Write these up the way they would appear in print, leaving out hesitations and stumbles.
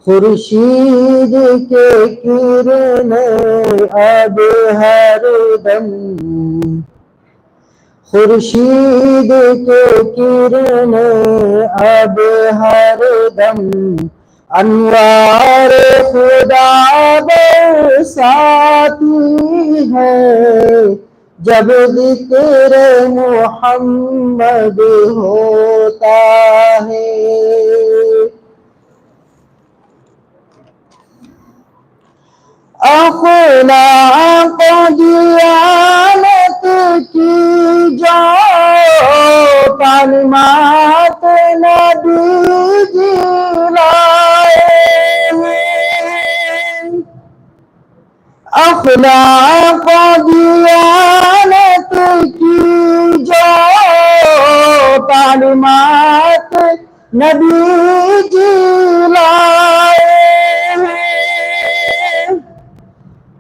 خورشید کے کرنے اب ہر دم، خورشید کے کرنے اب ہر دم، انوار خدا برساتی ہے، جب ذکر محمد ہوتا ہے۔ اخلاق دیانت کی جو تعلیمات نبی جی لائے ہیں، اخلاق دیانت کی جو تعلیمات نبی جی لائے ہیں،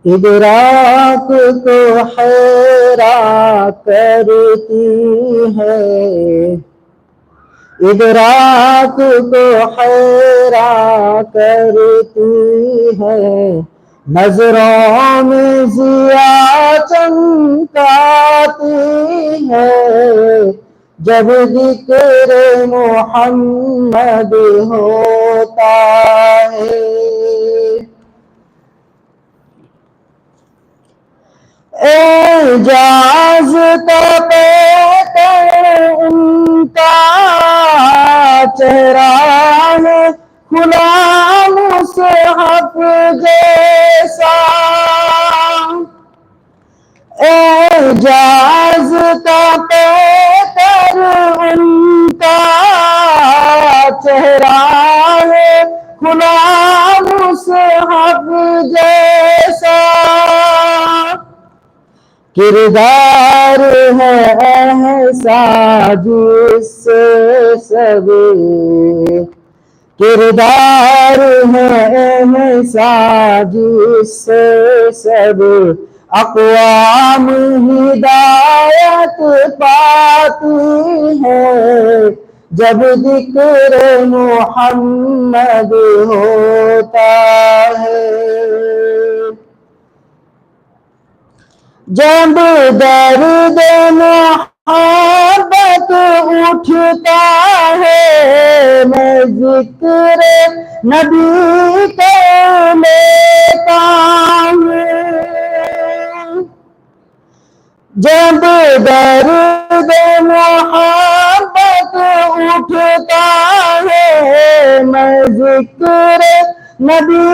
ادراک کو حیران کرتی ہے، ادراک کو حیران کرتی ہے، نظروں میں ضیا چمکاتی ہے، جب ذکر محمد ہوتا ہے۔ اعجاز کا پیکر ان کا چہرہ ہے، کھلا مصحف جیسا، اعجاز کا پیکر ان کا چہرہ ہے، کھلا مصحف جیسا، کردار ہے ایسا جس سے سب، کردار ہے ایسا جس سے سب اقوام ہدایت پاتی ہے، جب ذکر محمد ہوتا ہے۔ جب درد محبت اٹھتا ہے، میں ذکر نبی کر لیتا ہوں، جب درد محبت اٹھتا ہے، میں ذکر نبی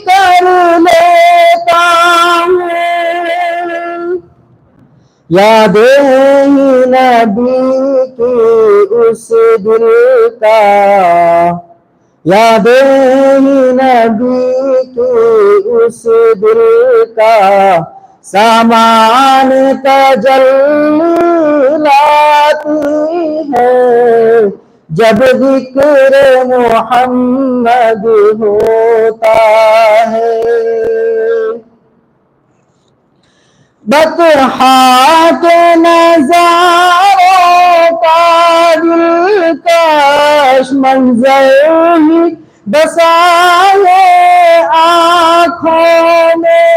کر لیتا ہوں، یاد نبی کی اس دل کا، یاد نبی کی اس دل کا سامان تجلی لاتی ہے، جب ذکر محمد ہوتا ہے۔ بطحا کے نظاروں کا دلکش منظر ہی بسا ہے آنکھوں میں،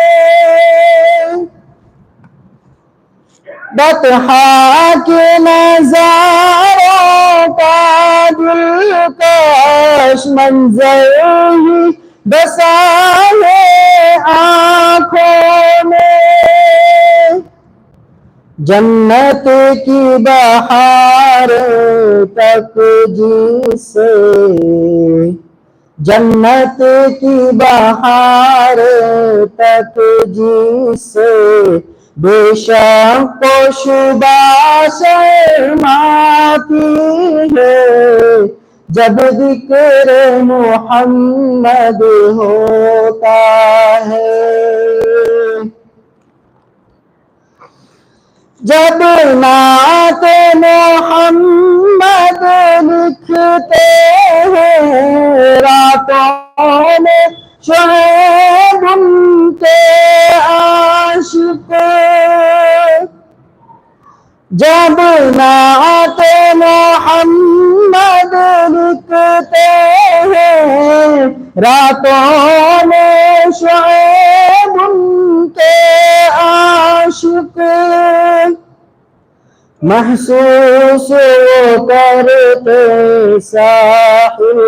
بطحا کے نظاروں کا دلکش منظر ہی بسا ہے آنکھوں میں، جنت کی بہار تک جسے، جنت کی بہار تک جسے بے شک و شبہ شرماتی ہے، جب ذکر محمد ہوتا ہے۔ جب نعت محمد لکھتے ہیں راتوں میں شعیب ان کے عاشق، جب نعت محمد لکھتے ہیں راتوں میں شعیب ان کے عاشق محسوس وہ کرتے ساحل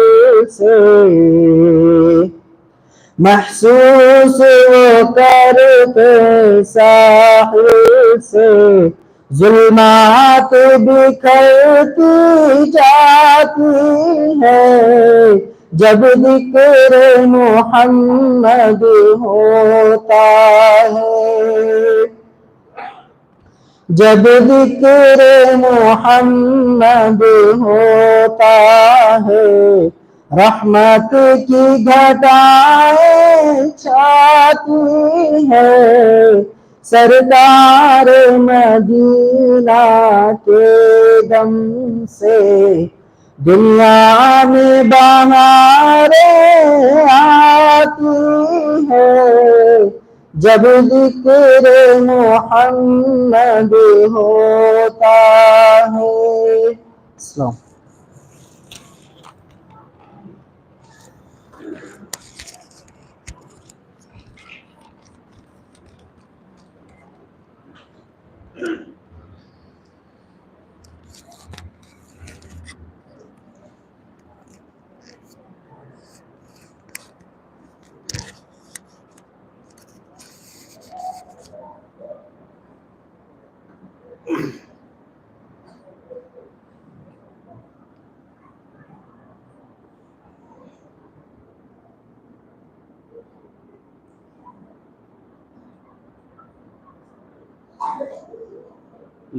سے، محسوس وہ کرتے ساحل سے، ظلمات بکھرتی جاتی ہے جب ذکر محمد ہوتا ہے، جب ذکر محمد ہوتا ہے، رحمت کی گھٹائیں چھاتی ہے، سرکار مدینہ کے دم سے دنیا میں بہاریں آتی ہے جب ذکر محمد ہوتا ہے۔ السلام۔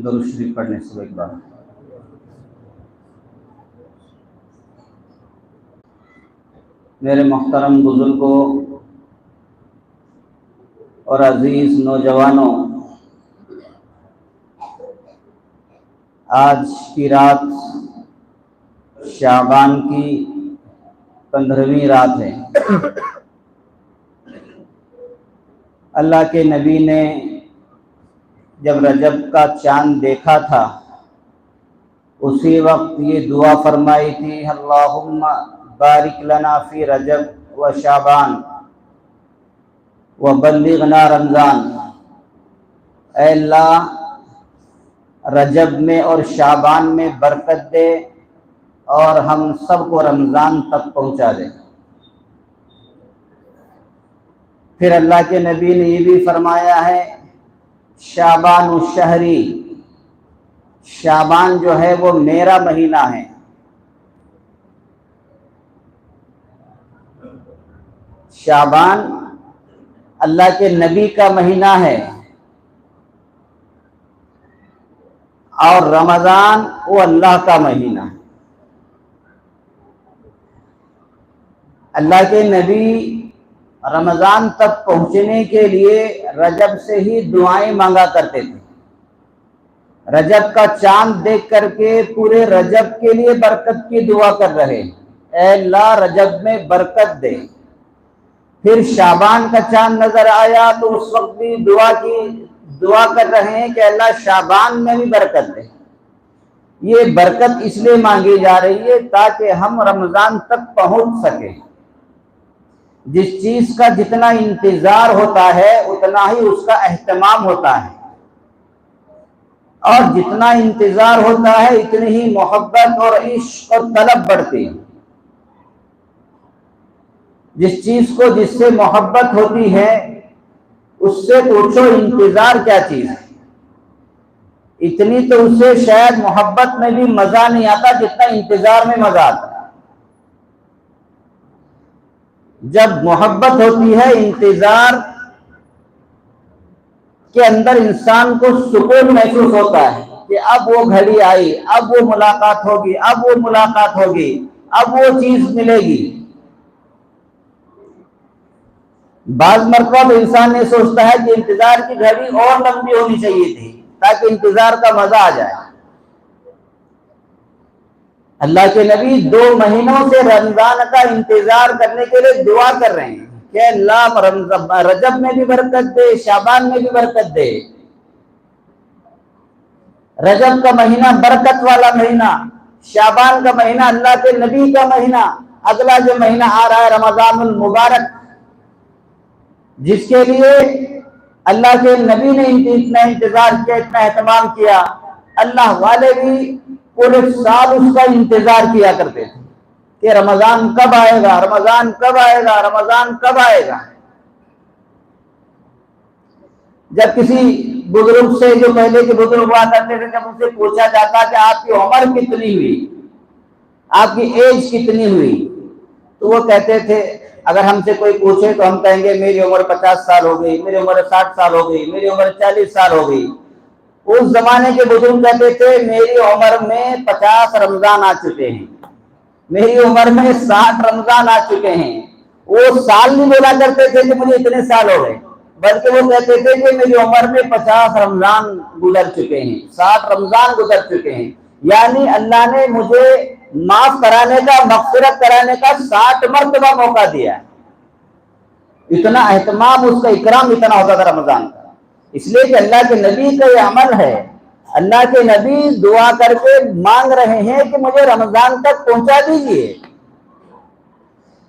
درود شریف پڑھنے سے ایک بار میرے محترم بزرگوں اور عزیز نوجوانوں، آج کی رات شعبان کی 15ویں رات ہے۔ اللہ کے نبی نے جب رجب کا چاند دیکھا تھا اسی وقت یہ دعا فرمائی تھی، اللہم بارک لنا فی رجب و شعبان و بلغنا رمضان۔ اے اللہ رجب میں اور شعبان میں برکت دے اور ہم سب کو رمضان تک پہنچا دے۔ پھر اللہ کے نبی نے یہ بھی فرمایا ہے، شعبان الشہری، شعبان جو ہے وہ میرا مہینہ ہے۔ شعبان اللہ کے نبی کا مہینہ ہے اور رمضان وہ اللہ کا مہینہ ہے۔ اللہ کے نبی رمضان تک پہنچنے کے لیے رجب سے ہی دعائیں مانگا کرتے تھے۔ رجب کا چاند دیکھ کر کے پورے رجب کے لیے برکت کی دعا کر رہے، اے اللہ رجب میں برکت دے۔ پھر شعبان کا چاند نظر آیا تو اس وقت بھی دعا کر رہے ہیں کہ اللہ شعبان میں بھی برکت دے۔ یہ برکت اس لیے مانگی جا رہی ہے تاکہ ہم رمضان تک پہنچ سکیں۔ جس چیز کا جتنا انتظار ہوتا ہے اتنا ہی اس کا اہتمام ہوتا ہے، اور جتنا انتظار ہوتا ہے اتنی ہی محبت اور عشق اور طلب بڑھتی ہے۔ جس چیز کو جس سے محبت ہوتی ہے اس سے پوچھو انتظار کیا چیز ہے، اتنی تو اسے شاید محبت میں بھی مزہ نہیں آتا جتنا انتظار میں مزہ آتا ہے۔ جب محبت ہوتی ہے انتظار کے اندر انسان کو سکون محسوس ہوتا ہے کہ اب وہ گھڑی آئی، اب وہ ملاقات ہوگی، اب وہ ملاقات ہوگی، اب وہ چیز ملے گی۔ بعض مرتبہ تو انسان یہ سوچتا ہے کہ انتظار کی گھڑی اور لمبی ہونی چاہیے تھی تاکہ انتظار کا مزہ آ جائے۔ اللہ کے نبی 2 مہینوں سے رمضان کا انتظار کرنے کے لیے دعا کر رہے ہیں کہ اللہ رجب میں بھی برکت دے، شعبان میں بھی برکت دے۔ رجب کا مہینہ برکت والا مہینہ، شعبان کا مہینہ اللہ کے نبی کا مہینہ، اگلا جو مہینہ آ رہا ہے رمضان المبارک، جس کے لیے اللہ کے نبی نے اتنا انتظار کیا، اتنا اہتمام کیا، اللہ والے بھی پورے سال اس کا انتظار کیا کرتے تھے کہ رمضان کب آئے گا، رمضان کب آئے گا، رمضان کب آئے گا۔ جب کسی بزرگ سے، جو پہلے کے بزرگ ہوا کرتے تھے، جب ان سے پوچھا جاتا کہ آپ کی عمر کتنی ہوئی، آپ کی ایج کتنی ہوئی، تو وہ کہتے تھے، اگر ہم سے کوئی پوچھے تو ہم کہیں گے میری عمر 50 سال ہو گئی، میری عمر 60 سال ہو گئی، میری عمر 40 سال ہو گئی۔ اس زمانے کے بزرگ کہتے تھے میری عمر میں 50 رمضان آ چکے ہیں، میری عمر میں 60 رمضان آ چکے ہیں۔ وہ سال نہیں بولا کرتے تھے کہ مجھے اتنے سال ہو گئے، بلکہ وہ کہتے تھے کہ میری عمر میں 50 رمضان گزر چکے ہیں، 60 رمضان گزر چکے ہیں، یعنی اللہ نے مجھے معاف کرانے کا، مغفرت کرانے کا 60 مرتبہ موقع دیا ہے۔ اتنا اہتمام، اس کا اکرام اتنا ہوتا تھا رمضان کا، اس لیے کہ اللہ کے نبی کا یہ عمل ہے۔ اللہ کے نبی دعا کر کے مانگ رہے ہیں کہ مجھے رمضان تک پہنچا دیجئے۔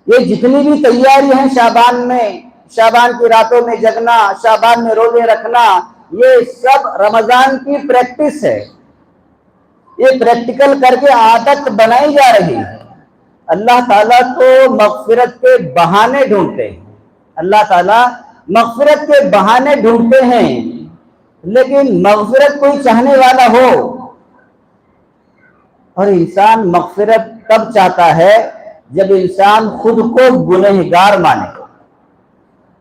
یہ جتنی بھی تیاری ہیں شعبان میں، شعبان کی راتوں میں جگنا، شعبان میں روزے رکھنا، یہ سب رمضان کی پریکٹس ہے، یہ پریکٹیکل کر کے عادت بنائی جا رہی ہے۔ اللہ تعالیٰ تو مغفرت کے بہانے ڈھونڈتے ہیں، اللہ تعالیٰ مغفرت کے بہانے ڈھونڈتے ہیں، لیکن مغفرت کوئی چاہنے والا ہو، اور انسان مغفرت تب چاہتا ہے جب انسان خود کو گنہگار مانے،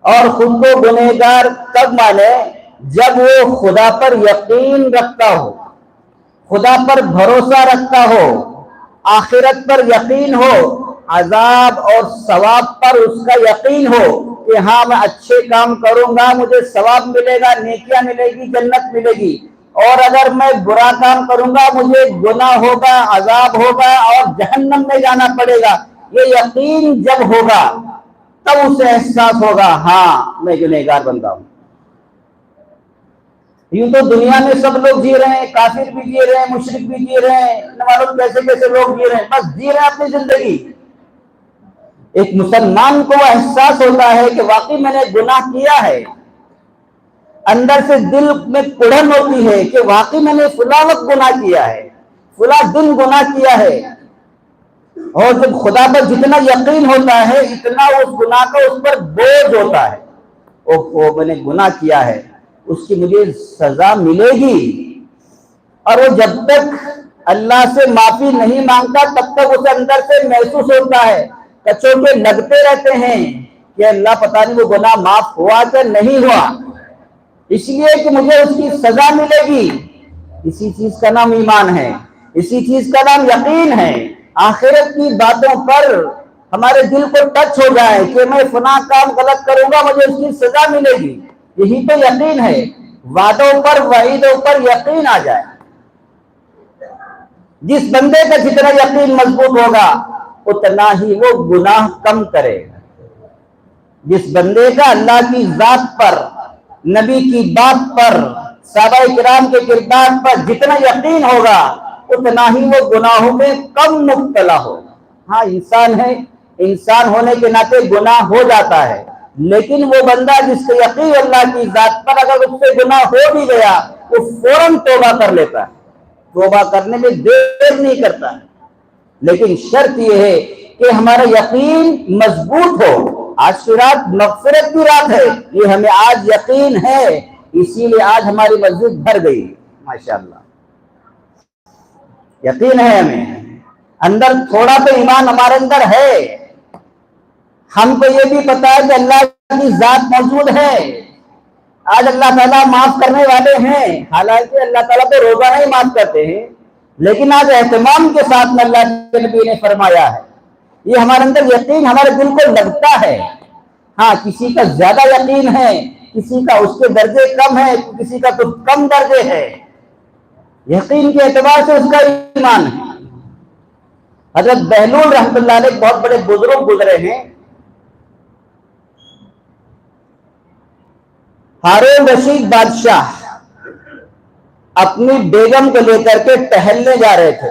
اور خود کو گنہگار تب مانے جب وہ خدا پر یقین رکھتا ہو، خدا پر بھروسہ رکھتا ہو، آخرت پر یقین ہو، عذاب اور ثواب پر اس کا یقین ہو کہ ہاں میں اچھے کام کروں گا مجھے ثواب ملے گا، نیکیاں ملے گی، جنت ملے گی، اور اگر میں برا کام کروں گا مجھے گناہ ہوگا، عذاب ہوگا اور جہنم میں جانا پڑے گا۔ یہ یقین جب ہوگا تب اسے احساس ہوگا ہاں میں گنہگار بندہ ہوں۔ یوں تو دنیا میں سب لوگ جی رہے ہیں، کافر بھی جی رہے ہیں، مشرک بھی جی رہے ہیں، نہ معلوم کیسے کیسے لوگ جی رہے ہیں، بس جی رہے ہیں اپنی زندگی۔ ایک مسلمان کو احساس ہوتا ہے کہ واقعی میں نے گناہ کیا ہے، اندر سے دل میں کڑھن ہوتی ہے کہ واقعی میں نے فلاں وقت گناہ کیا ہے، فلاں دن گناہ کیا ہے، اور جب خدا پر جتنا یقین ہوتا ہے اتنا اس گناہ کا اس پر بوجھ ہوتا ہے، اوہ میں نے گناہ کیا ہے، اس کی مجھے سزا ملے گی۔ اور وہ جب تک اللہ سے معافی نہیں مانگتا تب تک اسے اندر سے محسوس ہوتا ہے، کچوٹے لگتے رہتے ہیں کہ اللہ پتہ نہیں وہ گناہ معاف ہوا کہ نہیں ہوا، اس لیے کہ مجھے اس کی سزا ملے گی۔ اسی چیز کا نام ایمان ہے، اسی چیز کا نام یقین ہے۔ آخرت کی باتوں پر ہمارے دل کو ٹچ ہو جائے کہ میں فلاں کام غلط کروں گا مجھے اس کی سزا ملے گی، یہی تو یقین ہے۔ وعدوں پر، وعیدوں پر یقین آ جائے۔ جس بندے کا جتنا یقین مضبوط ہوگا اتنا ہی وہ گناہ کم کرے گا۔ جس بندے کا اللہ کی ذات پر، نبی کی بات پر، صحابہ کرام کے کردار پر جتنا یقین ہوگا اتنا ہی وہ گناہوں میں کم مبتلا ہوگا۔ ہاں انسان ہے، انسان ہونے کے ناطے گناہ ہو جاتا ہے، لیکن وہ بندہ جس کا یقین اللہ کی ذات پر، اگر اس سے گناہ ہو بھی گیا وہ فوراً توبہ کر لیتا ہے، توبہ کرنے میں دیر نہیں کرتا ہے۔ لیکن شرط یہ ہے کہ ہمارا یقین مضبوط ہو۔ آج کی رات مغفرت کی رات ہے، یہ ہمیں آج یقین ہے، اسی لیے آج ہماری مسجد بھر گئی، ماشاءاللہ یقین ہے ہمیں، اندر تھوڑا تو ایمان ہمارے اندر ہے۔ ہم کو یہ بھی پتا ہے کہ اللہ کی ذات موجود ہے، آج اللہ تعالیٰ معاف کرنے والے ہیں، حالانکہ اللہ تعالیٰ تو روزانہ ہی معاف کرتے ہیں، لیکن آج اہتمام کے ساتھ میں اللہ کے نبی نے فرمایا ہے، یہ ہمارے اندر یقین ہمارے دل کو لگتا ہے۔ ہاں کسی کا زیادہ یقین ہے، کسی کا اس کے درجے کم ہے، کسی کا کچھ کم درجے ہے، یقین کے اعتبار سے اس کا ایمان ہے۔ حضرت بہلول رحمۃ اللہ علیہ بہت بڑے بزرگ گزرے ہیں، ہارون رشید بادشاہ اپنی بیگم کو لے کر کے ٹہلنے جا رہے تھے،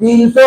300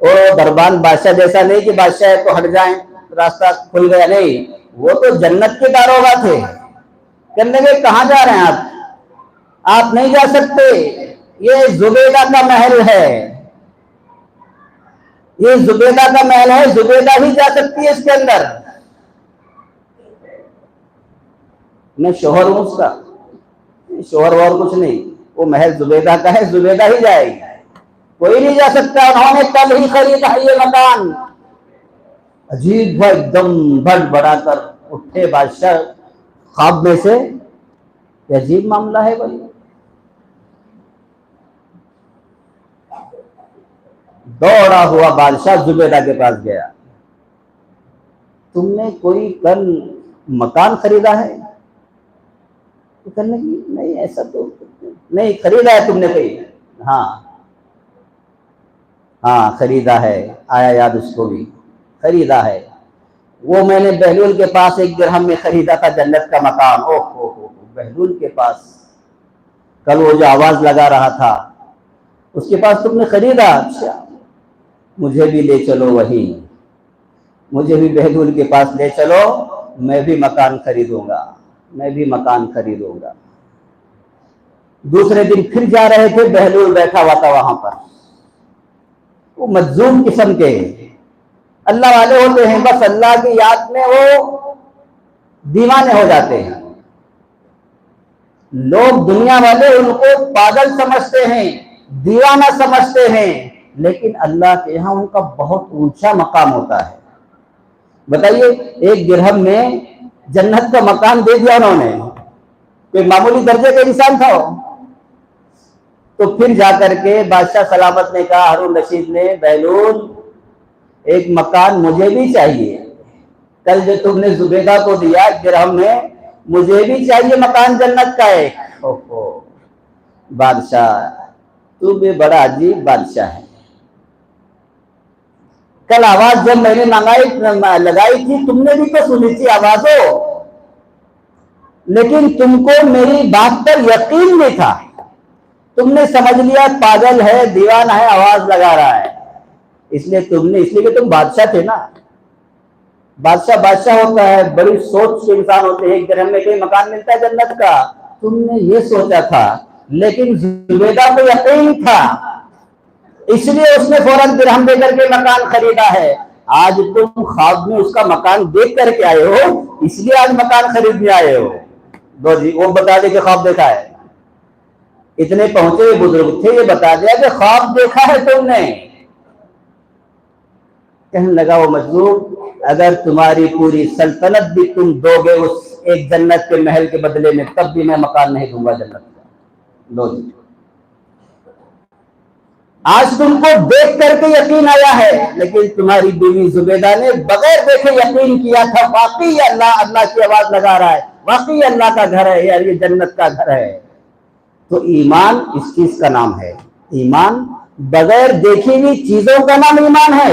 وہ دربان بادشاہ جیسا نہیں کہ بادشاہ ہے تو ہٹ جائیں راستہ کھل گیا، نہیں، وہ تو جنت کے داروغہ تھے۔ کہنے لگے کہاں جا رہے ہیں آپ نہیں جا سکتے، یہ زبیدہ کا محل ہے، یہ زبیدہ کا محل ہے، زبیدہ ہی جا سکتی ہے اس کے اندر، میں شوہر ہوں اس کا، شوہر اور کچھ نہیں، وہ محل زبیدہ کا ہے، زبیدہ ہی جائے گی، کوئی نہیں جا سکتا۔ انہوں نے کل ہی خریدا یہ مکان۔ عجیب ہے، ایک دم بڑ بڑا کر اٹھے بادشاہ خواب میں سے، یہ عجیب معاملہ ہے بھائی۔ دوڑا ہوا بادشاہ زبیدہ کے پاس گیا، تم نے کوئی کل مکان خریدا ہے؟ تو کہنے لگی نہیں ایسا تو نہیں، خریدا ہے تم نے کوئی؟ ہاں ہاں خریدا ہے، آیا یاد اس کو بھی، خریدا ہے، وہ میں نے بہلول کے پاس 1 درہم میں خریدا تھا جنت کا مکان۔ اوہ ہو، بہلول کے پاس کل وہ جو آواز لگا رہا تھا اس کے پاس تم نے خریدا؟ اچھا مجھے بھی لے چلو وہی، مجھے بھی بہلول کے پاس لے چلو، میں بھی مکان خریدوں گا، میں بھی مکان خریدوں گا۔ دوسرے دن پھر جا رہے تھے، بہلول بیٹھا ہوا تھا وہاں پر، وہ مجذوب قسم کے اللہ والے ہوتے ہیں، بس اللہ کی یاد میں وہ دیوانے ہو جاتے ہیں۔ لوگ دنیا والے ان کو پاگل سمجھتے ہیں، دیوانہ سمجھتے ہیں، لیکن اللہ کے یہاں ان کا بہت اونچا مقام ہوتا ہے۔ بتائیے 1 درہم میں جنت کا مکان دے دیا انہوں نے، کوئی معمولی درجے کا انسان تھا وہ؟ تو پھر جا کر کے بادشاہ سلامت نے کہا، ہارون رشید نے، بہلول ایک مکان مجھے بھی چاہیے، کل جو تم نے زبیدہ کو دیا 1 درہم میں، مجھے بھی چاہیے مکان جنت کا ایک۔ بادشاہ تو بھی بڑا عجیب بادشاہ ہے، کل آواز جب میں نے لگائی تھی تم نے بھی تو سنی تھی آوازوں، لیکن تم کو میری بات پر یقین نہیں تھا، تم نے سمجھ لیا پاگل ہے، دیوانہ ہے، آواز لگا رہا ہے، اس لیے کہ تم بادشاہ تھے نا۔ بادشاہ ہوتا ہے، بڑی سوچ کے انسان ہوتے ہیں، 1 درہم میں کوئی مکان ملتا ہے جنت کا، تم نے یہ سوچا تھا، لیکن زبیدہ کو یقین تھا، اس لیے اس نے فوراً درہم دے کر کے مکان خریدا ہے۔ آج تم خواب میں اس کا مکان دیکھ کر کے آئے ہو، اس لیے آج مکان خریدنے آئے ہو۔ دو جی وہ بتا دے کہ خواب دیکھا ہے، اتنے پہنچے ہوئے بزرگ تھے، یہ بتا دیا کہ خواب دیکھا ہے تم نے۔ کہنے لگا وہ مجذوب، اگر تمہاری پوری سلطنت بھی تم دو گے اس ایک جنت کے محل کے بدلے میں، تب بھی میں مکان نہیں دوں گا جنت کا۔ لو جی آج تم کو دیکھ کر کے یقین آیا ہے، لیکن تمہاری بیوی زبیدہ نے بغیر دیکھے یقین کیا تھا، واقعی اللہ کی آواز لگا رہا ہے، واقعی اللہ کا گھر ہے یار، یہ جنت کا گھر ہے۔ تو ایمان اس چیز کا نام ہے، ایمان بغیر دیکھی ہوئی چیزوں کا نام ایمان ہے۔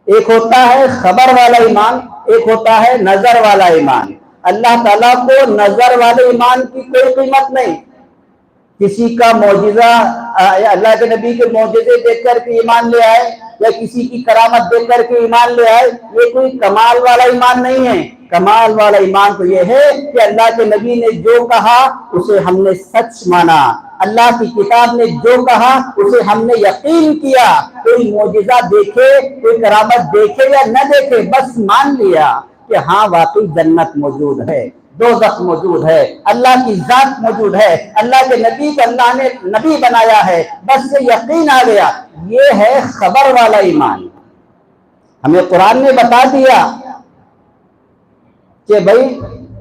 ایک ہوتا ہے خبر والا ایمان، ایک ہوتا ہے نظر والا ایمان۔ اللہ تعالیٰ کو نظر والے ایمان کی کوئی قیمت نہیں، کسی کا معجزہ، اللہ کے نبی کے معجزے دیکھ کر کے ایمان لے آئے یا کسی کی کرامت دیکھ کر کے ایمان لے آئے، یہ کوئی کمال والا ایمان نہیں ہے۔ کمال والا ایمان تو یہ ہے کہ اللہ کے نبی نے جو کہا اسے ہم نے سچ مانا، اللہ کی کتاب نے جو کہا اسے ہم نے یقین کیا، کوئی معجزہ دیکھے، کوئی کرامت دیکھے یا نہ دیکھے، بس مان لیا کہ ہاں واقعی جنت موجود ہے، دوزخ موجود ہے، اللہ کی ذات موجود ہے، اللہ کے نبی کو اللہ نے نبی بنایا ہے، بس سے یقین آ گیا۔ یہ ہے خبر والا ایمان۔ ہمیں قرآن نے بتا دیا کہ بھائی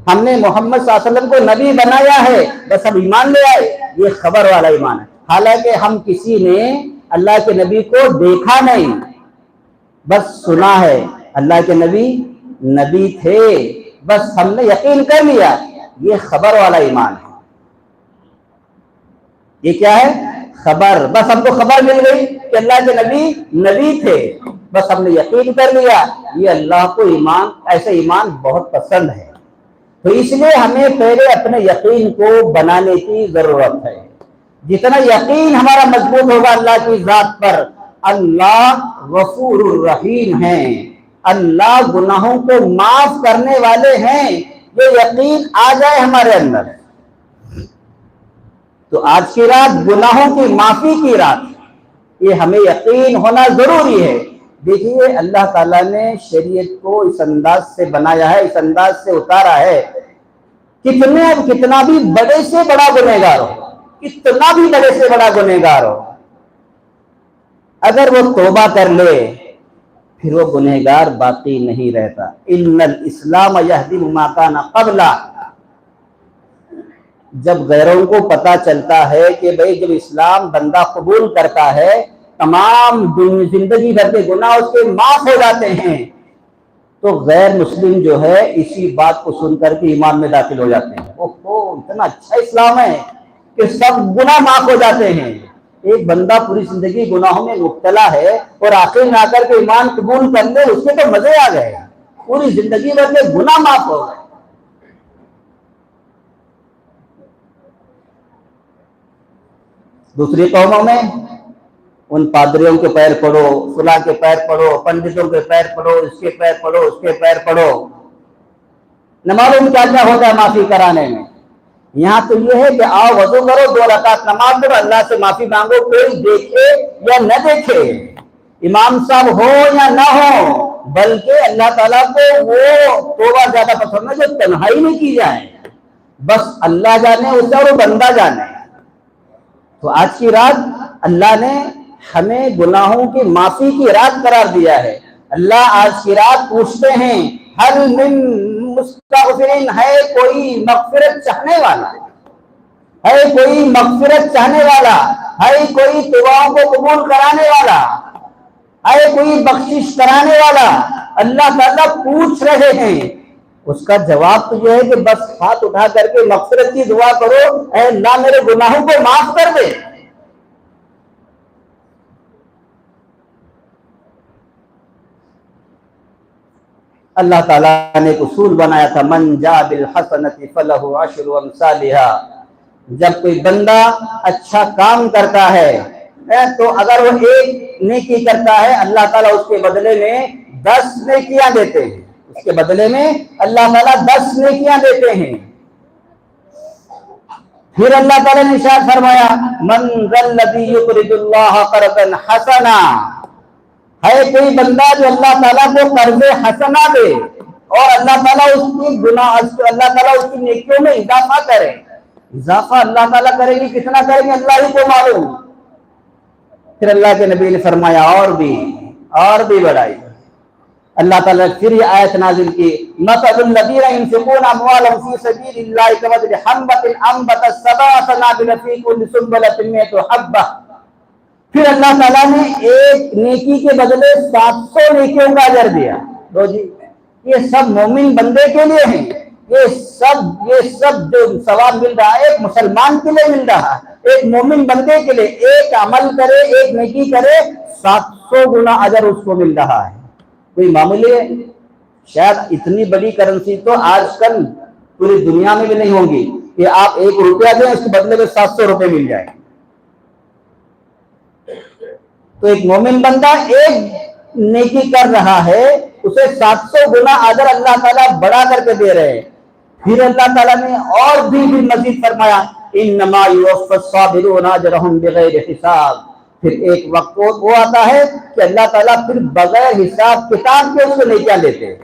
ہم نے محمد صلی اللہ علیہ وسلم کو نبی بنایا ہے، بس ہم ایمان لے آئے، یہ خبر والا ایمان ہے۔ حالانکہ ہم کسی نے اللہ کے نبی کو دیکھا نہیں، بس سنا ہے اللہ کے نبی تھے، بس ہم نے یقین کر لیا، یہ خبر والا ایمان ہے۔ یہ کیا ہے؟ خبر، بس ہم کو خبر مل گئی کہ اللہ کے نبی تھے، بس ہم نے یقین کر لیا۔ یہ اللہ کو ایسا ایمان بہت پسند ہے، تو اس لیے ہمیں پہلے اپنے یقین کو بنانے کی ضرورت ہے۔ جتنا یقین ہمارا مضبوط ہوگا اللہ کی ذات پر، اللہ غفور الرحیم ہیں، اللہ گناہوں کو معاف کرنے والے ہیں، یہ یقین آ جائے ہمارے اندر۔ تو آج کی رات گناہوں کی معافی کی رات، یہ ہمیں یقین ہونا ضروری ہے۔ دیکھیے اللہ تعالیٰ نے شریعت کو اس انداز سے بنایا ہے، اس انداز سے اتارا ہے، کتنا بھی بڑے سے بڑا گنہگار ہو، کتنا بھی بڑے سے بڑا گنہگار ہو، اگر وہ توبہ کر لے پھر وہ گنہگار باقی نہیں رہتا۔ ان الاسلام یہدم ما کان قبلہ، جب غیروں کو پتا چلتا ہے کہ بھئی جب اسلام بندہ قبول کرتا ہے تمام زندگی بھر کے گناہ اس کے معاف ہو جاتے ہیں، تو غیر مسلم جو ہے اسی بات کو سن کر کے ایمان میں داخل ہو جاتے ہیں۔ اتنا اچھا اسلام ہے کہ سب گناہ معاف ہو جاتے ہیں۔ ایک بندہ پوری زندگی گناہوں میں مبتلا ہے اور آخر میں آ کر کے ایمان قبول کر لے، اس کے تو مزے آ گئے، پوری زندگی بھر کے گناہ معاف ہو گئے۔ دوسری قوموں میں ان پادریوں کے پیر پڑو، فلاں کے پیر پڑو، پنڈتوں کے پیر پڑو، اس کے پیر پڑو، اس کے پیر پڑو، نہ معلوم کیا کیا ہوتا ہے معافی کرانے میں۔ یہاں تو یہ ہے کہ آؤ وضو کرو، 2 رکعت نماز پڑھو، اللہ سے معافی مانگو، کوئی دیکھے یا نہ دیکھے، امام صاحب ہو یا نہ ہو، بلکہ اللہ تعالیٰ کو وہ توبہ زیادہ پسند ہے جو تنہائی میں کی جائے، بس اللہ جانے اسے اور وہ بندہ جانے۔ تو آج کی رات اللہ نے ہمیں گناہوں کی معافی کی رات قرار دیا ہے۔ اللہ آج کی رات پوچھتے ہیں ہل من مستغفرین، ہے کوئی مغفرت چاہنے والا، ہے کوئی مغفرت چاہنے والا، ہے کوئی توباؤں کو قبول کرانے والا، ہے کوئی بخشش کرانے والا، اللہ تعالیٰ پوچھ رہے ہیں۔ اس کا جواب تو یہ ہے کہ بس ہاتھ اٹھا کر کے مغفرت کی دعا کرو، اے اللہ میرے گناہوں کو معاف کر دے۔ اللہ تعالیٰ نے ایک اصول بنایا تھا، من جاء بالحسنۃ فلہ عشر امثالھا، جب کوئی بندہ اچھا کام کرتا ہے تو اگر وہ ایک نیکی کرتا ہے اللہ تعالیٰ اس کے بدلے میں 10 نیکیاں دیتے ہیں، اس کے بدلے میں اللہ تعالیٰ 10 نیکیاں دیتے ہیں۔ پھر اللہ تعالیٰ نے ارشاد فرمایا من ذا الذی یقرض اللہ قرضا حسنا، ہے کوئی بندہ جو اللہ تعالیٰ کو قرض حسنا دے اور اللہ تعالیٰ اللہ تعالیٰ اس کی نیکیوں میں اضافہ کرے۔ اضافہ اللہ تعالیٰ کرے گی، کتنا کریں گے اللہ ہی کو معلوم۔ پھر اللہ کے نبی نے فرمایا اور بھی بڑھائی۔ اللہ تعالیٰ نے پھر یہ آیت نازل کی، مثل الذین ينفقون اموالهم في سبيل الله كمثل حبة انبتت 7 سنابل في كل سنبلة 100 حبة۔ پھر اللہ تعالیٰ نے ایک نیکی کے بدلے 700 نیکیوں کا اجر دیا۔ لو جی، یہ سب مومن بندے کے لیے ہیں، یہ سب جو ثواب مل رہا ہے ایک مسلمان کے لیے مل رہا ہے، ایک مومن بندے کے لیے۔ ایک عمل کرے، ایک نیکی کرے، 700 گنا اجر اس کو مل رہا ہے۔ کوئی معمولی ہے؟ شاید اتنی بڑی کرنسی تو آج کل پوری دنیا میں بھی نہیں ہوگی کہ آپ 1 روپیہ دیں اس کے بدلے میں 700 روپے مل جائے۔ تو ایک مومن بندہ ایک نیکی کر رہا ہے، اسے 700 گنا اجر اللہ تعالیٰ بڑھا کر کے دے رہے ہیں۔ پھر اللہ تعالیٰ نے اور بھی مزید فرمایا انما یوفی الصابرون اجرهم بغیر حساب۔ پھر ایک وقت وہ آتا ہے کہ اللہ تعالیٰ پھر بغیر حساب کتاب کے اس کو نیکیاں دیتے ہیں،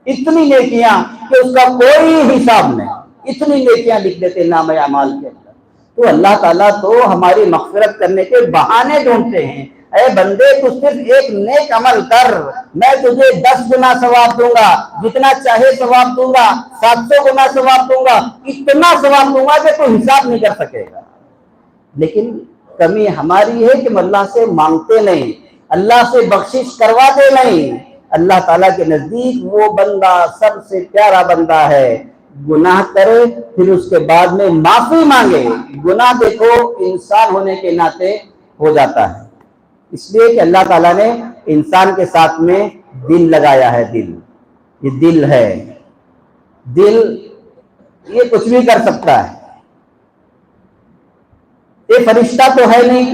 اتنی نیکیاں کہ اس کا کوئی حساب نہیں، اتنی نیکیاں لکھ دیتے نام اعمال کے اندر۔ تو اللہ تعالیٰ تو ہماری مغفرت کرنے کے بہانے ڈھونڈتے ہیں، اے بندے تو صرف ایک نیک عمل کر، میں تجھے 10 گنا ثواب دوں گا، جتنا چاہے ثواب دوں گا، 700 گنا ثواب دوں گا، اتنا ثواب دوں گا کہ تو حساب نہیں کر سکے گا۔ لیکن کمی ہماری ہے کہ ہم اللہ سے مانگتے نہیں، اللہ سے بخشش کرواتے نہیں۔ اللہ تعالیٰ کے نزدیک وہ بندہ سب سے پیارا بندہ ہے، گناہ کرے پھر اس کے بعد میں معافی مانگے۔ گناہ دیکھو انسان ہونے کے ناطے ہو جاتا ہے، اس لیے کہ اللہ تعالیٰ نے انسان کے ساتھ میں دل لگایا ہے۔ یہ دل ہے، دل یہ کچھ بھی کر سکتا ہے۔ یہ فرشتہ تو ہے نہیں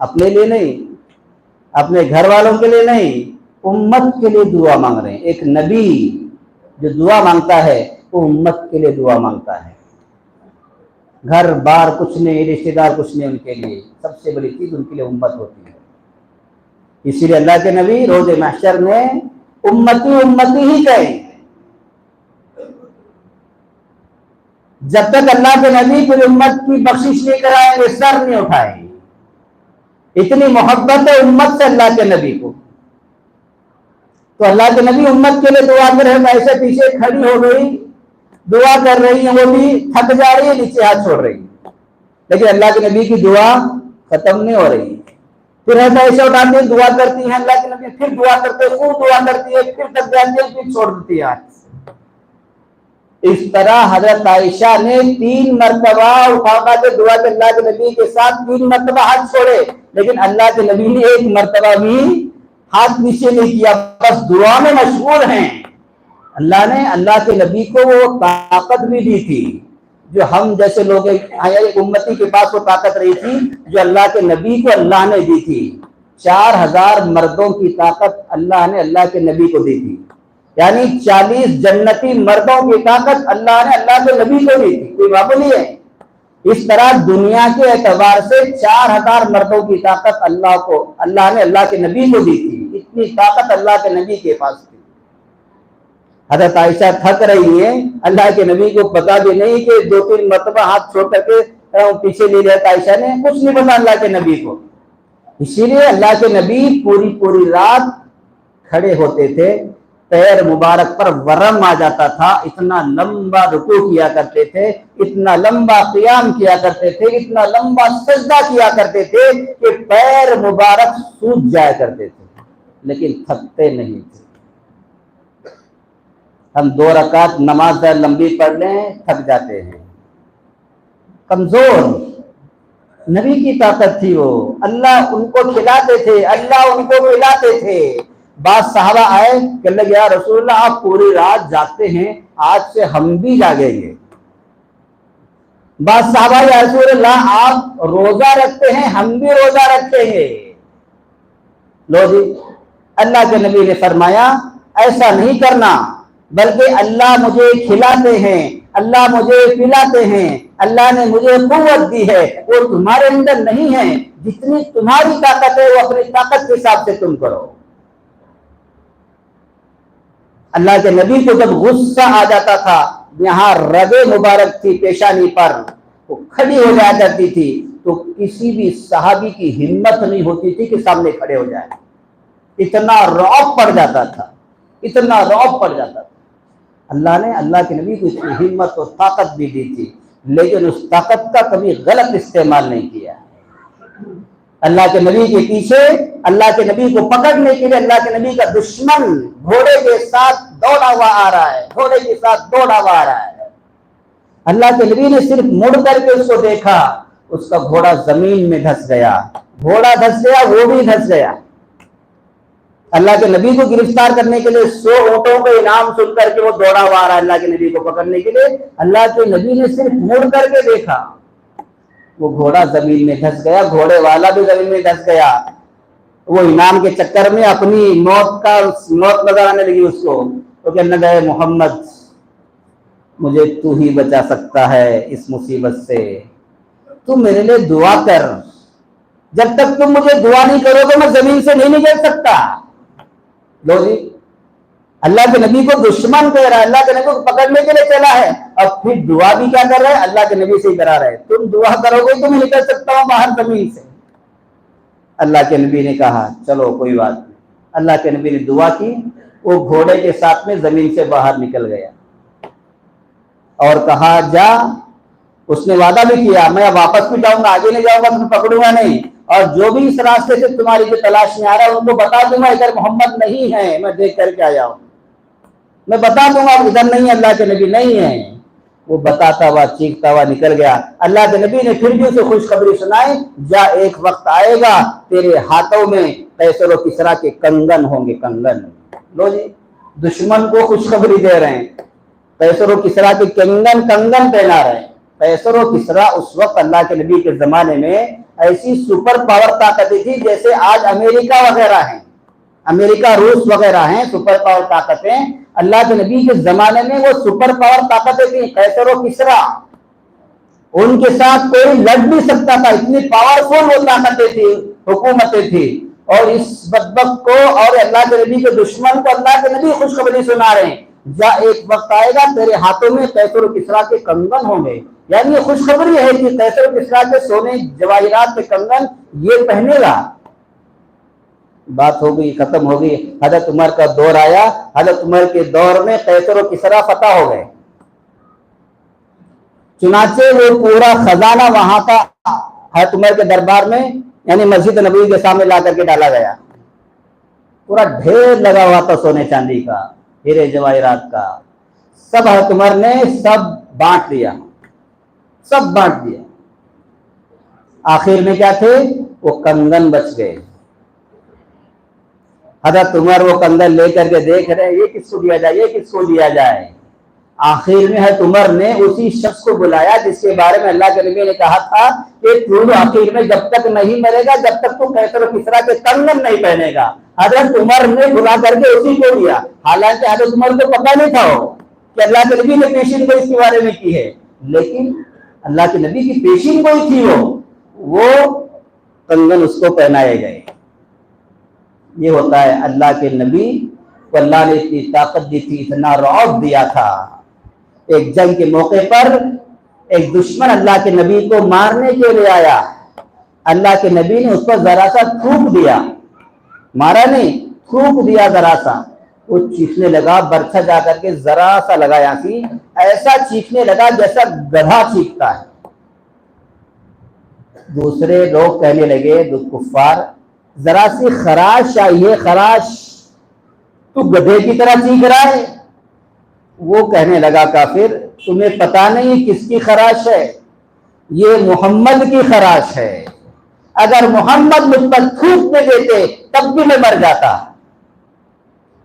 اپنے لیے نہیں, اپنے گھر والوں کے لیے نہیں, امت کے لیے دعا مانگ رہے ہیں. ایک نبی جو دعا مانگتا ہے وہ امت کے لیے دعا مانگتا ہے. گھر بار کچھ نہیں, رشتے دار کچھ نہیں, ان کے لیے سب سے بڑی چیز ان کے لیے امت ہوتی ہے. اسی لیے اللہ کے نبی روز محشر میں امتی امتی ہی کہیں. جب تک اللہ کے نبی پھر امت کی بخشش نہیں کرائیں گے سر نہیں اٹھائیں گے. اتنی محبت ہے امت سے اللہ کے نبی کو. تو اللہ کے نبی امت کے لیے دعا کر رہے ہیں. ایسے پیچھے کھڑی ہو گئی دعا کر رہی ہیں, وہ بھی تھک جا رہی ہے, نیچے ہاتھ چھوڑ رہی ہے, لیکن اللہ کے نبی کی دعا ختم نہیں ہو رہی. پھر ایسے اٹھاتی ہیں دعا کرتی ہیں اللہ کے نبی, پھر دعا کرتے ہیں, خوب دعا کرتی ہے, پھر تک جاتی ہے, پھر چھوڑ دیتی ہے. اس طرح حضرت عائشہ نے 3 مرتبہ اٹھا کے دعا کے اللہ کے نبی کے ساتھ 3 مرتبہ ہاتھ چھوڑے, لیکن اللہ کے نبی نے 1 مرتبہ بھی ہاتھ نیچے نہیں کیا, بس دعا میں مشغول ہیں. اللہ نے اللہ کے نبی کو وہ طاقت بھی دی تھی جو ہم جیسے لوگ امتی کے پاس وہ طاقت رہی تھی جو اللہ کے نبی کو اللہ نے دی تھی. 4000 مردوں کی طاقت اللہ نے اللہ کے نبی کو دی تھی, یعنی 40 جنتی مردوں کی طاقت اللہ نے اللہ کے نبی کو دی تھی. کوئی معمولی ہے؟ اس طرح دنیا کے اعتبار سے 4000 مردوں کی طاقت اللہ نے اللہ کے نبی کو دی تھی. اتنی طاقت اللہ کے نبی کے پاس تھی. حضرت عائشہ تھک رہی ہے, اللہ کے نبی کو پتا بھی نہیں کہ 2-3 مرتبہ ہاتھ چھوڑ کر کے پیچھے لے جاتا. عائشہ نے کچھ نہیں پتا اللہ کے نبی کو. اسی لیے اللہ کے نبی پوری رات کھڑے ہوتے تھے, پیر مبارک پر ورم آ جاتا تھا, اتنا لمبا رکوع کیا کرتے تھے, اتنا لمبا قیام کیا کرتے تھے, اتنا لمبا سجدہ کیا کرتے تھے کہ پیر مبارک سوج جایا کرتے تھے, لیکن تھکتے نہیں تھے. ہم 2 رکعت نماز لمبی پڑھ لیں تھک جاتے ہیں, کمزور. نبی کی طاقت تھی وہ, اللہ ان کو کھلاتے تھے, اللہ ان کو پلاتے تھے. بعض صحابہ آئے کہ لگے یا رسول اللہ آپ پوری رات جاگتے ہیں, آج سے ہم بھی جاگیں گے. بعض صحابہ یا رسول اللہ آپ روزہ رکھتے ہیں, ہم بھی روزہ رکھتے ہیں. لو جی, اللہ کے نبی نے فرمایا ایسا نہیں کرنا, بلکہ اللہ مجھے کھلاتے ہیں, اللہ مجھے پلاتے ہیں, اللہ نے مجھے قوت دی ہے, وہ تمہارے اندر نہیں ہے. جتنی تمہاری طاقت ہے وہ اپنی طاقت کے حساب سے تم کرو. اللہ کے نبی کو جب غصہ آ جاتا تھا, یہاں رگیں مبارک تھی پیشانی پر, وہ کھڑی ہو جایا کرتی تھی, تو کسی بھی صحابی کی ہمت نہیں ہوتی تھی کہ سامنے کھڑے ہو جائے. اتنا رعب پڑ جاتا تھا, اتنا رعب پڑ جاتا تھا. اللہ نے اللہ کے نبی کو اتنی ہمت اور طاقت بھی دی تھی, لیکن اس طاقت کا کبھی غلط استعمال نہیں کیا. اللہ کے نبی کے پیچھے اللہ کے نبی کو پکڑنے کے لیے اللہ کے نبی کا دشمن گھوڑے کے ساتھ دوڑا ہوا آ رہا ہے, گھوڑے کے ساتھ دوڑا ہوا آ رہا ہے. اللہ کے نبی نے صرف مڑ کر کے اس کو دیکھا, اس کا گھوڑا زمین میں دھس گیا, گھوڑا دھس گیا, وہ بھی دھس گیا. اللہ کے نبی کو گرفتار کرنے کے لیے 100 اونٹوں کا انعام سن کر کے وہ دوڑا ہوا آ رہا ہے اللہ کے نبی کو پکڑنے کے لیے. اللہ کے نبی نے صرف مڑ کر کے دیکھا, وہ گھوڑا زمین میں دھس گیا, گھوڑے والا بھی زمین میں دھس گیا. وہ انعام کے چکر میں اپنی موت نظر آنے لگی اس کو. تو کہنے لگا محمد مجھے تو ہی بچا سکتا ہے اس مصیبت سے, تو میرے لیے دعا کر, جب تک تم مجھے دعا نہیں کرو گے میں زمین سے نہیں نکل سکتا. لو جی, اللہ کے نبی کو دشمن کہہ رہا ہے, اللہ کے نبی کو پکڑنے کے لیے چلا ہے, اور پھر دعا بھی کیا کر رہا ہے, اللہ کے نبی سے ہی کرا رہا ہے. تم دعا کرو گے تو میں نکل سکتا ہوں باہر زمین سے. اللہ کے نبی نے کہا چلو کوئی بات نہیں. اللہ کے نبی نے دعا کی, وہ گھوڑے کے ساتھ میں زمین سے باہر نکل گیا اور کہا جا. اس نے وعدہ بھی کیا میں واپس بھی جاؤں گا, آگے نہیں جاؤں گا, تمہیں پکڑوں گا نہیں, اور جو بھی اس راستے سے تمہاری جو تلاش میں آ رہا ہے ان کو بتا دوں گا ادھر محمد نہیں ہے, میں دیکھ کر کے آیا ہوں, میں بتا دوں گا ادھر نہیں ہے, اللہ کے نبی نہیں ہے. وہ بتاتا ہوا چیختا ہوا نکل گیا. اللہ کے نبی نے پھر بھی اسے خوشخبری سنائی, جا ایک وقت آئے گا تیرے ہاتھوں میں قیصر و کسریٰ کے کنگن ہوں گے, کنگن. لو جی, دشمن کو خوشخبری دے رہے ہیں, قیصر و کسریٰ کے کنگن پہنا رہے ہیں. قیصر و کسریٰ اس وقت اللہ کے نبی کے زمانے میں ایسی سپر پاور طاقتیں تھی جیسے آج امریکہ وغیرہ ہیں، امریکہ روس وغیرہ ہیں سپر پاور طاقتیں، اللہ کے نبی کے زمانے میں وہ سپر پاور طاقتیں تھیں، قیصر و کسریٰ، ان کے ساتھ کوئی لڑ نہیں سکتا تھا، اتنی پاورفل وہ طاقتیں تھی، حکومتیں تھی۔ اور اس بدبخت کو اور اللہ کے نبی کے دشمن کو اللہ کے نبی خوشخبری سنا رہے ہیں، جا ایک وقت آئے گا تیرے ہاتھوں میں قیصر و کسریٰ کے کنگن ہوں گے، یعنی یہ خوشخبری ہے کہ قیصر و کسریٰ کے سونے جواہرات کے کنگن یہ پہنے گا۔ بات ہو گئی، ختم ہو گئی۔ حضرت عمر کا دور آیا، حضرت عمر کے دور میں قیصر و کسریٰ فتح ہو گئے، چنانچہ وہ پورا خزانہ وہاں کا حضرت عمر کے دربار میں یعنی مسجد نبوی کے سامنے لا کر کے ڈالا گیا، پورا ڈھیر لگا ہوا تھا سونے چاندی کا، ہیرے جواہرات کا، سب حضرت عمر نے سب بانٹ دیا، سب بانٹ دیا۔ آخر میں کیا تھے؟ وہ کنگن بچ گئے۔ حضرت عمر وہ کنگن لے کر کے دیکھ رہے یہ کس کو دیا جائے، یہ کس کو دیا جائے۔ آخر میں حضرت عمر نے اسی شخص کو بلایا جس کے بارے میں اللہ کے نبی نے کہا تھا کہ تو آخر میں جب تک نہیں مرے گا جب تک تو قیصر و کسریٰ کے کنگن نہیں پہنے گا۔ حضرت عمر نے بلا کر کے اسی کو دیا، حالانکہ حضرت عمر کو پتہ نہیں تھا کہ اللہ کے نبی نے پیشین گوئی اس کے بارے میں کی ہے، لیکن اللہ کے نبی کی پیشین گوئی تھی وہ کنگن اس کو پہنائے گئے۔ یہ ہوتا ہے اللہ کے نبی کو اللہ نے اتنی طاقت دی تھی، اتنا رعب دیا تھا۔ ایک جنگ کے موقع پر ایک دشمن اللہ کے نبی کو مارنے کے لیے آیا، اللہ کے نبی نے اس کو ذرا سا تھوک دیا، مارا نہیں، تھوک دیا ذرا سا، وہ چیخنے لگا، برچھا جا کر کے ذرا سا لگایا سی، ایسا چیخنے لگا جیسا گدھا چیختا ہے۔ دوسرے لوگ کہنے لگے، کفار، ذرا سی خراش آئی ہے، خراش، تو گدھے کی طرح چیخ رہا ہے۔ وہ کہنے لگا کافر، تمہیں پتا نہیں کس کی خراش ہے؟ یہ محمد کی خراش ہے، اگر محمد مجھ پر تھوک دے دیتے تب بھی میں مر جاتا۔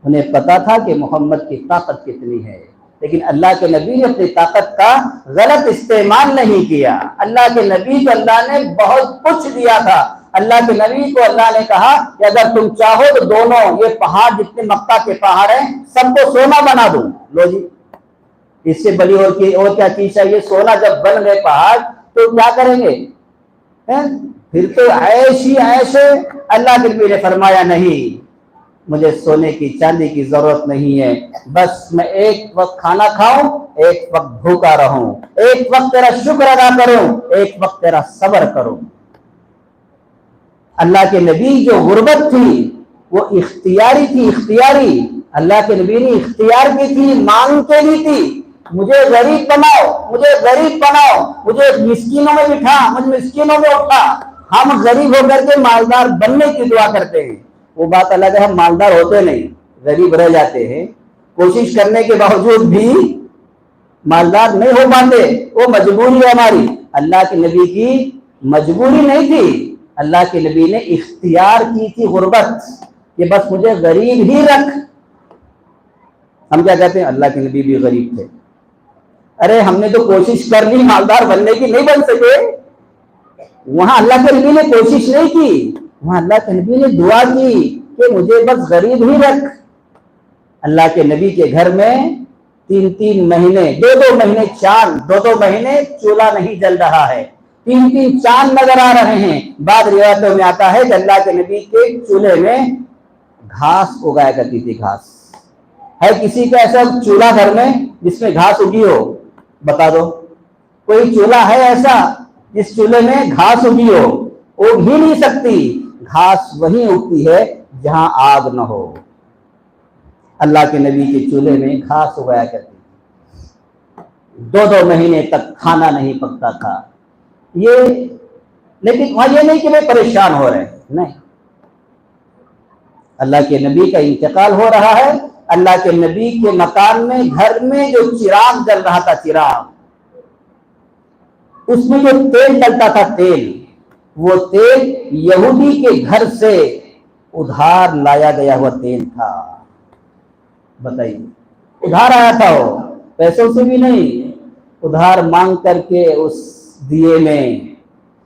انہیں پتا تھا کہ محمد کی طاقت کتنی ہے، لیکن اللہ کے نبی نے اپنی طاقت کا غلط استعمال نہیں کیا۔ اللہ کے نبی کو اللہ نے بہت کچھ دیا تھا، اللہ کے نبی کو اللہ نے کہا کہ اگر تم چاہو تو دونوں یہ پہاڑ جتنے مکہ کے پہاڑ ہیں سب کو سونا بنا دوں۔ لو جی، اس سے بڑی اور کیا چیز چاہیے؟ سونا جب بن گئے پہاڑ تو کیا کریں گے؟ پھر تو عیش ہی عیش ہے۔ اللہ کے نبی نے فرمایا نہیں، مجھے سونے کی چاندی کی ضرورت نہیں ہے، بس میں ایک وقت کھانا کھاؤں، ایک وقت بھوکا رہوں، ایک وقت تیرا شکر ادا کروں، ایک وقت تیرا صبر کروں۔ اللہ کے نبی جو غربت تھی وہ اختیاری تھی، اختیاری، اللہ کے نبی نے اختیار کی تھی، مانگ کے لی تھی، مجھے غریب بناؤ، مجھے غریب بناؤ، مجھے مسکینوں میں بٹھا، مجھے مسکینوں میں اٹھا۔ ہم غریب ہو کر کے مالدار بننے کی دعا کرتے ہیں، وہ بات الگ ہے، ہم مالدار ہوتے نہیں، غریب رہ جاتے ہیں، کوشش کرنے کے باوجود بھی مالدار نہیں ہو پاتے، وہ مجبوری ہے ہماری۔ اللہ کے نبی کی مجبوری نہیں تھی، اللہ کے نبی نے اختیار کی تھی غربت، کہ بس مجھے غریب ہی رکھ۔ ہم کیا کہتے ہیں؟ اللہ کے نبی بھی غریب تھے، ارے ہم نے تو کوشش کر لی مالدار بننے کی، نہیں بن سکے۔ وہاں اللہ کے نبی نے کوشش نہیں کی، وہاں اللہ کے نبی نے دعا کی کہ مجھے بس غریب ہی رکھ۔ اللہ کے نبی کے گھر میں 3 مہینے، 2 مہینے چاند، 2 مہینے چولہا نہیں جل رہا ہے، 3 چاند نظر آ رہے ہیں۔ بعض روایتوں میں آتا ہے کہ اللہ کے نبی کے چولہے میں گھاس اگایا کرتی تھی، گھاس۔ ہے کسی کا ایسا چولہا گھر میں جس میں گھاس اگی ہو؟ بتا دو، کوئی چولہا ہے ایسا جس چولہے میں گھاس اگی ہو؟ اگ ہی نہیں سکتی، گھاس وہیں اگتی ہے جہاں آگ نہ ہو۔ اللہ کے نبی کے چولہے میں گھاس اگایا کرتی تھی، 2 مہینے تک کھانا نہیں پکتا تھا۔ لیکن وہاں یہ نہیں کہ وہ پریشان ہو رہے، نہیں، اللہ کے نبی کا انتقال ہو رہا ہے، اللہ کے نبی کے مکان میں، گھر میں جو چراغ جل رہا تھا، چراغ، اس میں جو تیل ڈلتا تھا، تیل، وہ تیل یہودی کے گھر سے ادھار لایا گیا ہوا تیل تھا۔ بتائیے، ادھار آیا تھا، وہ پیسوں سے بھی نہیں، ادھار مانگ کر کے اس دیے میں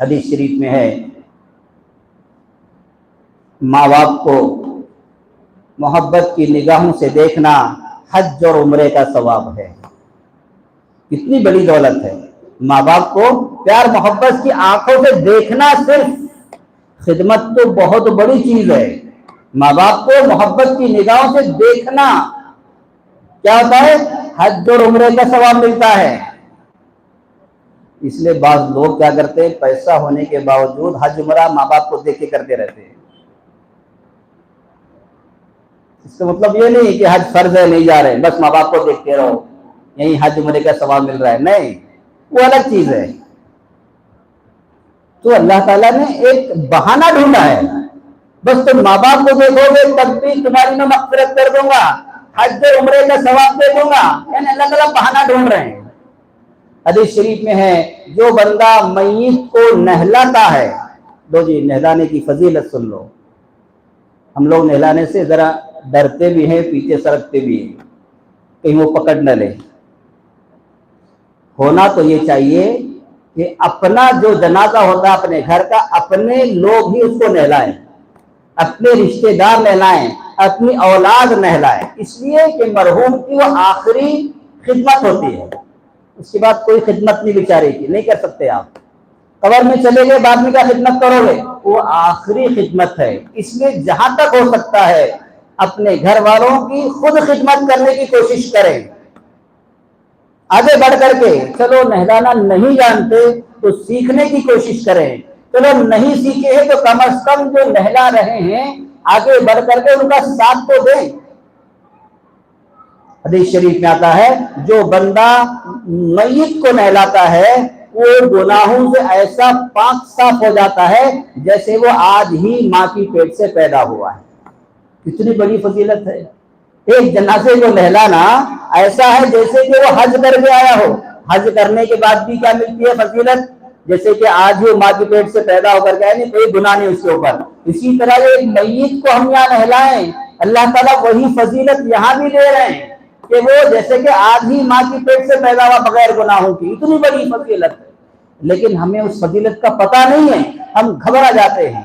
حدیث شریف میں ہے ماں باپ کو محبت کی نگاہوں سے دیکھنا حج اور عمرے کا ثواب ہے. کتنی بڑی دولت ہے. ماں باپ کو پیار محبت کی آنکھوں سے دیکھنا صرف خدمت تو بہت بڑی چیز ہے. ماں باپ کو محبت کی نگاہوں سے دیکھنا کیا ہوتا ہے؟ حج اور عمرے کا ثواب ملتا ہے. اس لیے بعض لوگ کیا کرتے ہیں، پیسہ ہونے کے باوجود حج عمرہ ماں باپ کو دیکھ کے کرتے رہتے ہیں. اس کا مطلب یہ نہیں کہ حج فرض ہے نہیں جا رہے، بس ماں باپ کو دیکھتے رہو یہی حج عمرے کا ثواب مل رہا ہے. نہیں، وہ الگ چیز ہے. تو اللہ تعالیٰ نے ایک بہانہ ڈھونڈا ہے، بس تم ماں باپ کو دیکھو گے تب بھی تمہاری میں مغفرت کر دوں گا، حج اور عمرے کا ثواب دے دوں گا. یعنی اللہ تعالیٰ بہانہ ڈھونڈ رہے ہیں. حدیث شریف میں ہے جو بندہ میت کو نہلاتا ہے، دو جی نہلانے کی فضیلت سن لو. ہم لوگ نہلانے سے ذرا ڈرتے بھی ہیں، پیچھے سرکتے بھی ہیں کہیں وہ پکڑ نہ لے. ہونا تو یہ چاہیے کہ اپنا جو جنازہ ہوتا ہے اپنے گھر کا، اپنے لوگ ہی اس کو نہلائیں، اپنے رشتہ دار نہلائیں، اپنی اولاد نہلائیں. اس لیے کہ مرحوم کی وہ آخری خدمت ہوتی ہے. اس کے بعد کوئی خدمت نہیں بیچارے کی، نہیں کر سکتے آپ. قبر میں چلے گئے بعد میں کیا خدمت کرو گے؟ وہ آخری خدمت ہے. اس لیے جہاں تک ہو سکتا ہے اپنے گھر والوں کی خود خدمت کرنے کی کوشش کریں. آگے بڑھ کر کے چلو نہلانا نہیں جانتے تو سیکھنے کی کوشش کریں. چلو نہیں سیکھے ہیں تو کم از کم جو نہلا رہے ہیں آگے بڑھ کر کے ان کا ساتھ تو دیں. حدیث شریف میں آتا ہے جو بندہ میت کو نہلاتا ہے وہ گناہوں سے ایسا پاک صاف ہو جاتا ہے جیسے وہ آج ہی ماں کی پیٹ سے پیدا ہوا ہے. کتنی بڑی فضیلت ہے. ایک جنازے کو نہلانا ایسا ہے جیسے کہ وہ حج کر کے آیا ہو. حج کرنے کے بعد بھی کیا ملتی ہے فضیلت؟ جیسے کہ آج ہی ماں کی پیٹ سے پیدا ہو کر کے آئے، کوئی گناہ نہیں اس کے اوپر. اسی طرح ایک میت کو ہم یہاں نہلائیں، اللہ تعالیٰ وہی فضیلت یہاں بھی دے رہے ہیں کہ وہ جیسے کہ آج ہی ماں کی پیٹ سے پیدا ہوا بغیر گناہوں کی. اتنی بڑی فضیلت ہے، لیکن ہمیں اس فضیلت کا پتہ نہیں ہے، ہم گھبرا جاتے ہیں.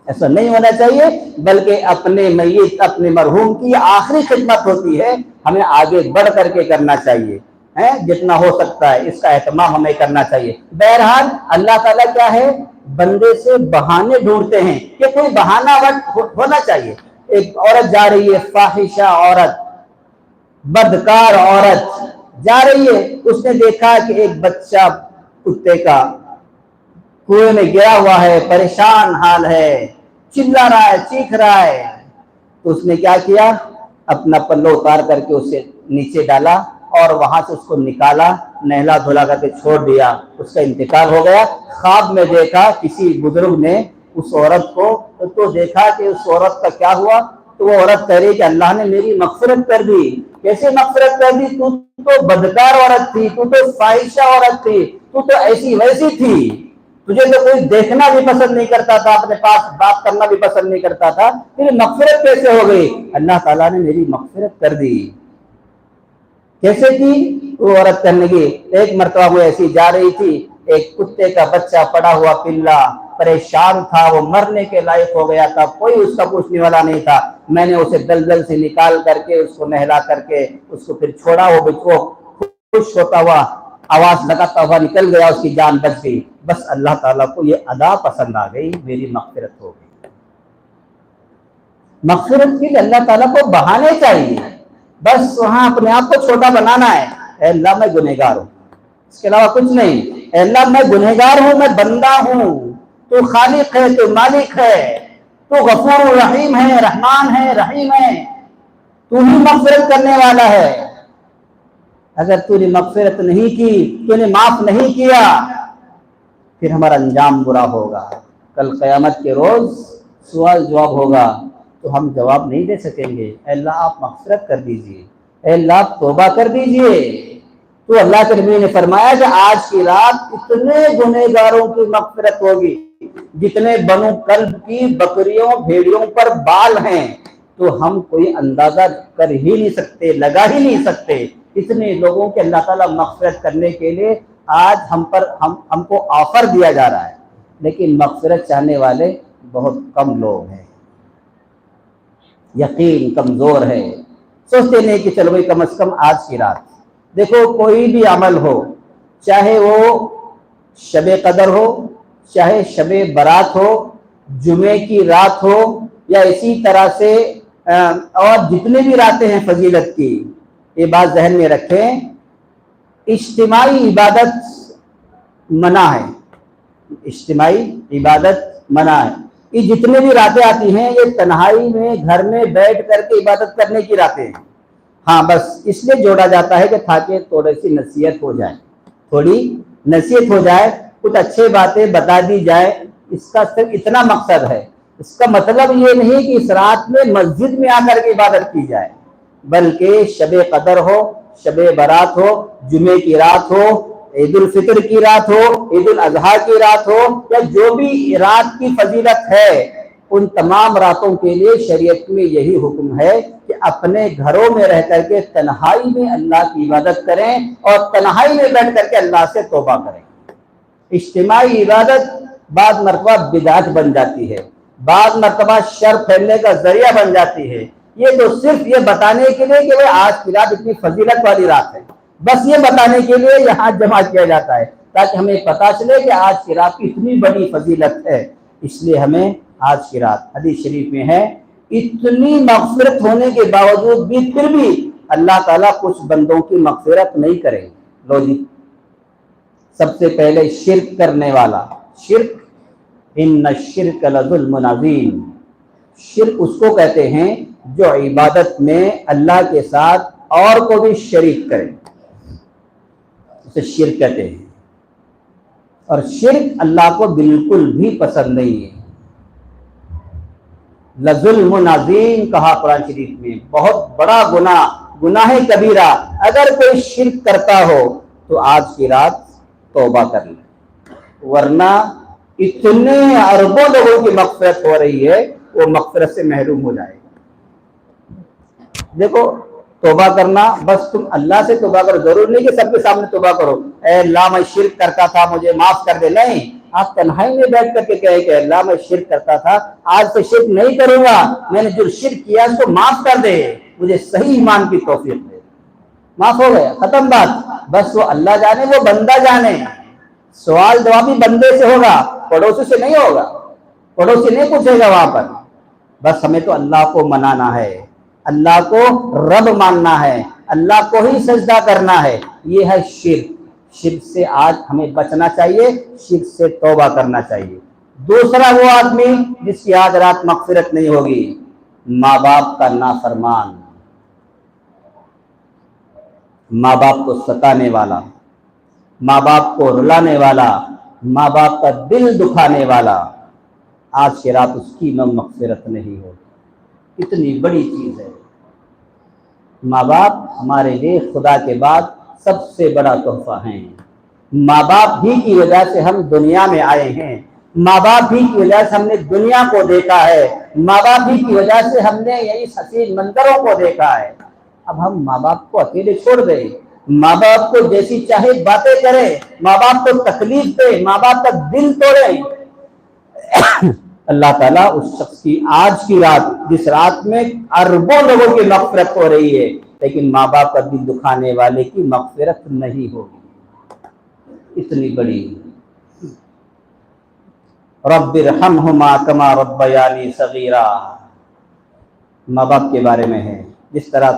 ایسا نہیں ہونا چاہیے، بلکہ اپنے میت اپنے مرحوم کی آخری خدمت ہوتی ہے، ہمیں آگے بڑھ کر کے کرنا چاہیے. جتنا ہو سکتا ہے اس کا اہتمام ہمیں کرنا چاہیے. بہرحال اللہ تعالیٰ کیا ہے، بندے سے بہانے ڈھونڈتے ہیں کہ کوئی بہانہ ہونا چاہیے. ایک عورت جا رہی ہے، فاحشہ عورت، بدکار عورت جا رہی ہے، اس نے دیکھا کہ ایک بچہ کتے کا کنویں میں گرا ہوا ہے، پریشان حال ہے، چلا رہا ہے، چیخ رہا ہے. تو اس نے کیا کیا، اپنا پلو اتار کر کے اسے نیچے ڈالا اور وہاں سے اس کو نکالا، نہلا دھلا کر کے چھوڑ دیا. اس کا انتقال ہو گیا. خواب میں دیکھا کسی بزرگ نے اس عورت کو، تو دیکھا کہ اس عورت کا کیا ہوا. تو وہ عورت کہہ رہی کہ اللہ نے میری مغفرت کر دی. کیسے مغفرت کر دی؟ تو بدکار عورت تھی، تو فاحشہ عورت تھی، تو ایسی ویسی تھی، تجھے تو کوئی دیکھنا بھی پسند نہیں کرتا تھا، اپنے پاس بات کرنا بھی پسند نہیں کرتا تھا، تیری مغفرت کیسے ہو گئی؟ اللہ تعالیٰ نے میری مغفرت کر دی. کیسے کی؟ وہ عورت کرنے کی، ایک مرتبہ وہ ایسی جا رہی تھی، ایک کتے کا بچہ پڑا ہوا پلا پریشان تھا، وہ مرنے کے لائق ہو گیا تھا، کوئی اس کا پوچھنے والا نہیں تھا. میں نے اسے دلدل سے نکال کر کے اس کو نہلا کر کے اس کو پھر چھوڑا. وہ خوش ہوتا ہوا آواز لگاتا ہوا نکل گیا، اس کی جان بچ گئی. بس اللہ تعالیٰ کو یہ ادا پسند آ گئی، میری مغفرت ہو گئی. مغفرت کے لیے اللہ تعالیٰ کو بہانے چاہیے، بس وہاں اپنے آپ کو چھوٹا بنانا ہے. اے اللہ میں گنہگار ہوں، اس کے علاوہ کچھ نہیں. اے اللہ میں گنہگار ہوں، میں بندہ ہوں، تو خالق ہے، تو مالک ہے، تو غفور رحیم ہے، رحمان ہے، رحیم ہے، تو ہی مغفرت کرنے والا ہے. اگر تو نے مغفرت نہیں کی، تو نے معاف نہیں کیا، پھر ہمارا انجام برا ہوگا. کل قیامت کے روز سوال جواب ہوگا تو ہم جواب نہیں دے سکیں گے. اے اللہ آپ مغفرت کر دیجئے، اے اللہ آپ توبہ کر دیجئے. تو اللہ کے نبی نے فرمایا کہ آج کی رات اتنے گنہگاروں کی مغفرت ہوگی جتنے بنو کلب کی بکریوں بھیڑیوں پر بال ہیں، تو ہم کوئی اندازہ کر ہی نہیں سکتے، لگا ہی نہیں سکتے. اتنے لوگوں کے اللہ تعالیٰ مغفرت کرنے کے لیے آج ہم کو آفر دیا جا رہا ہے، لیکن مغفرت چاہنے والے بہت کم لوگ ہیں، یقین کمزور ہے، سوچتے نہیں کہ چلو بھائی کم از کم آج کی رات دیکھو کوئی بھی عمل ہو، چاہے وہ شب قدر ہو، چاہے شب برات ہو، جمعے کی رات ہو، یا اسی طرح سے اور جتنے بھی راتیں ہیں فضیلت کی، یہ بات ذہن میں رکھیں، اجتماعی عبادت منع ہے، اجتماعی عبادت منع ہے۔ یہ جتنے بھی راتیں آتی ہیں یہ تنہائی میں گھر میں بیٹھ کر کے عبادت کرنے کی راتیں ہیں۔ ہاں بس اس لیے جوڑا جاتا ہے کہ تاکہ تھوڑی سی نصیحت ہو جائے، تھوڑی نصیحت ہو جائے، کچھ اچھے باتیں بتا دی جائے، اس کا صرف اتنا مقصد ہے۔ اس کا مطلب یہ نہیں کہ اس رات میں مسجد میں آ کر کے عبادت کی جائے، بلکہ شب قدر ہو، شب برات ہو، جمعے کی رات ہو، عید الفطر کی رات ہو، عید الاضحیٰ کی رات ہو، یا جو بھی رات کی فضیلت ہے، ان تمام راتوں کے لیے شریعت میں یہی حکم ہے کہ اپنے گھروں میں رہ کر کے تنہائی میں اللہ کی عبادت کریں اور تنہائی میں بیٹھ کر کے اللہ سے توبہ کریں۔ اجتماعی عبادت بعض مرتبہ بدعت بن جاتی ہے، بعض مرتبہ شر پھیلنے کا ذریعہ بن جاتی ہے۔ یہ تو صرف یہ بتانے کے لیے کہ آج کی رات اتنی فضیلت والی رات ہے، بس یہ بتانے کے لیے یہاں جمع کیا جاتا ہے تاکہ ہمیں پتا چلے کہ آج کی رات اتنی بڑی فضیلت ہے۔ اس لیے ہمیں آج کی رات، حدیث شریف میں ہے، اتنی مغفرت ہونے کے باوجود بھی پھر بھی اللہ تعالیٰ کچھ بندوں کی مغفرت نہیں کرے۔ لو جی، سب سے پہلے شرک کرنے والا، شرک، ان الشرک لظلم عظیم، شرک اس کو کہتے ہیں جو عبادت میں اللہ کے ساتھ اور کو بھی شریک کرے، اسے شرک کہتے ہیں، اور شرک اللہ کو بالکل بھی پسند نہیں ہے۔ لظلم عظیم کہا قرآن شریف میں، بہت بڑا گناہ کبیرہ۔ اگر کوئی شرک کرتا ہو تو آج کی رات توبہ کر لے، ورنہ اتنے اربوں لوگوں کی مغفرت ہو رہی ہے، وہ مغفرت سے محروم ہو جائے گا۔ دیکھو توبہ کرنا، بس تم اللہ سے توبہ کرو، ضرور نہیں کہ سب کے سامنے توبہ کرو، اے اللہ میں شرک کرتا تھا مجھے معاف کر دے، نہیں، آپ تنہائی میں بیٹھ کر کے کہے کہ اللہ میں شرک کرتا تھا، آج سے شرک نہیں کروں گا، میں نے جو شرک کیا اس کو معاف کر دے، مجھے صحیح ایمان کی توفیق دے، معاف ہو گیا، ختم بات۔ بس وہ اللہ جانے، وہ بندہ جانے، سوال جواب بھی بندے سے ہوگا، پڑوسی سے نہیں ہوگا، پڑوسی نہیں پوچھے گا وہاں پر۔ بس ہمیں تو اللہ کو منانا ہے، اللہ کو رب ماننا ہے، اللہ کو ہی سجدہ کرنا ہے، یہ ہے شرک۔ شرک سے آج ہمیں بچنا چاہیے، شرک سے توبہ کرنا چاہیے۔ دوسرا وہ آدمی جس کی آج رات مغفرت نہیں ہوگی، ماں باپ کا نافرمان، ماں باپ کو ستانے والا، ماں باپ کو رلانے والا، ماں باپ کا دل دکھانے والا، آج کی رات اس کی مغفرت نہیں ہوگی۔ اتنی بڑی چیز ہے۔ ماں باپ ہمارے لیے خدا کے بعد سب سے بڑا تحفہ ہیں۔ ماں باپ ہی کی وجہ سے ہم دنیا میں آئے ہیں، ماں باپ ہی کی وجہ سے ہم نے دنیا کو دیکھا ہے، ماں باپ ہی کی وجہ سے ہم نے یہی حسین منظروں کو دیکھا ہے۔ اب ہم ماں باپ کو اکیلے چھوڑ دیں، ماں باپ کو جیسی چاہے باتیں کریں، ماں باپ کو تکلیف دیں، ماں باپ کا دل توڑیں، اللہ تعالیٰ اس شخص کی آج کی رات، جس رات میں اربوں لوگوں کی مغفرت ہو رہی ہے، لیکن ماں باپ کا دل دکھانے والے کی مغفرت نہیں ہوگی۔ اتنی بڑی رب ارحمہما کما ربیانی صغیرا، ماں باپ کے بارے میں ہے، جس طرح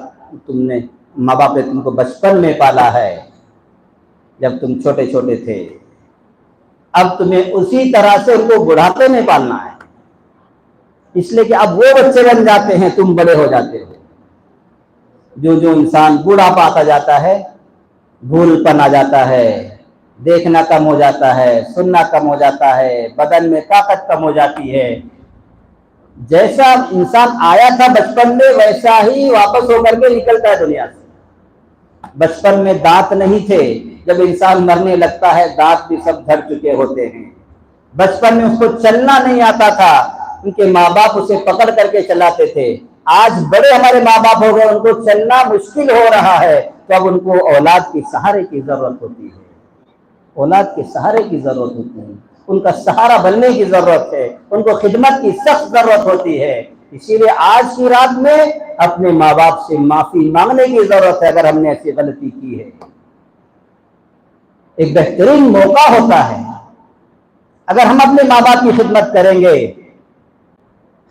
ماں باپ نے تم کو بچپن میں پالا ہے جب تم چھوٹے چھوٹے تھے، اب تمہیں اسی طرح سے ان کو بڑھاپے میں پالنا ہے، اس لیے کہ اب وہ بچے بن جاتے ہیں، تم بڑے ہو جاتے ہو۔ جو انسان بوڑھا پاتا جاتا ہے، بھول پن آ جاتا ہے، دیکھنا کم ہو جاتا ہے، سننا کم ہو جاتا ہے، بدن میں طاقت کم ہو جاتی ہے، جیسا انسان آیا تھا بچپن میں ویسا ہی واپس ہو کر کے نکلتا ہے دنیا سے۔ بچپن میں دانت نہیں تھے، جب انسان مرنے لگتا ہے دانت بھی سب جھڑ چکے ہوتے ہیں۔ بچپن میں اس کو چلنا نہیں آتا تھا، ان کے ماں باپ اسے پکڑ کر کے چلاتے تھے۔ آج بڑے ہمارے ماں باپ ہو گئے، ان کو چلنا مشکل ہو رہا ہے، تو اب ان کو اولاد کی سہارے کی ضرورت ہوتی ہے۔ اولاد کے سہارے کی ضرورت ہوتی ہے، ان کا سہارا بننے کی ضرورت ہے، ان کو خدمت کی سخت ضرورت ہوتی ہے۔ اسی لیے آج کی رات میں اپنے ماں باپ سے معافی مانگنے کی ضرورت ہے اگر ہم نے ایسی غلطی کی ہے۔ ایک بہترین موقع ہوتا ہے، اگر ہم اپنے ماں باپ کی خدمت کریں گے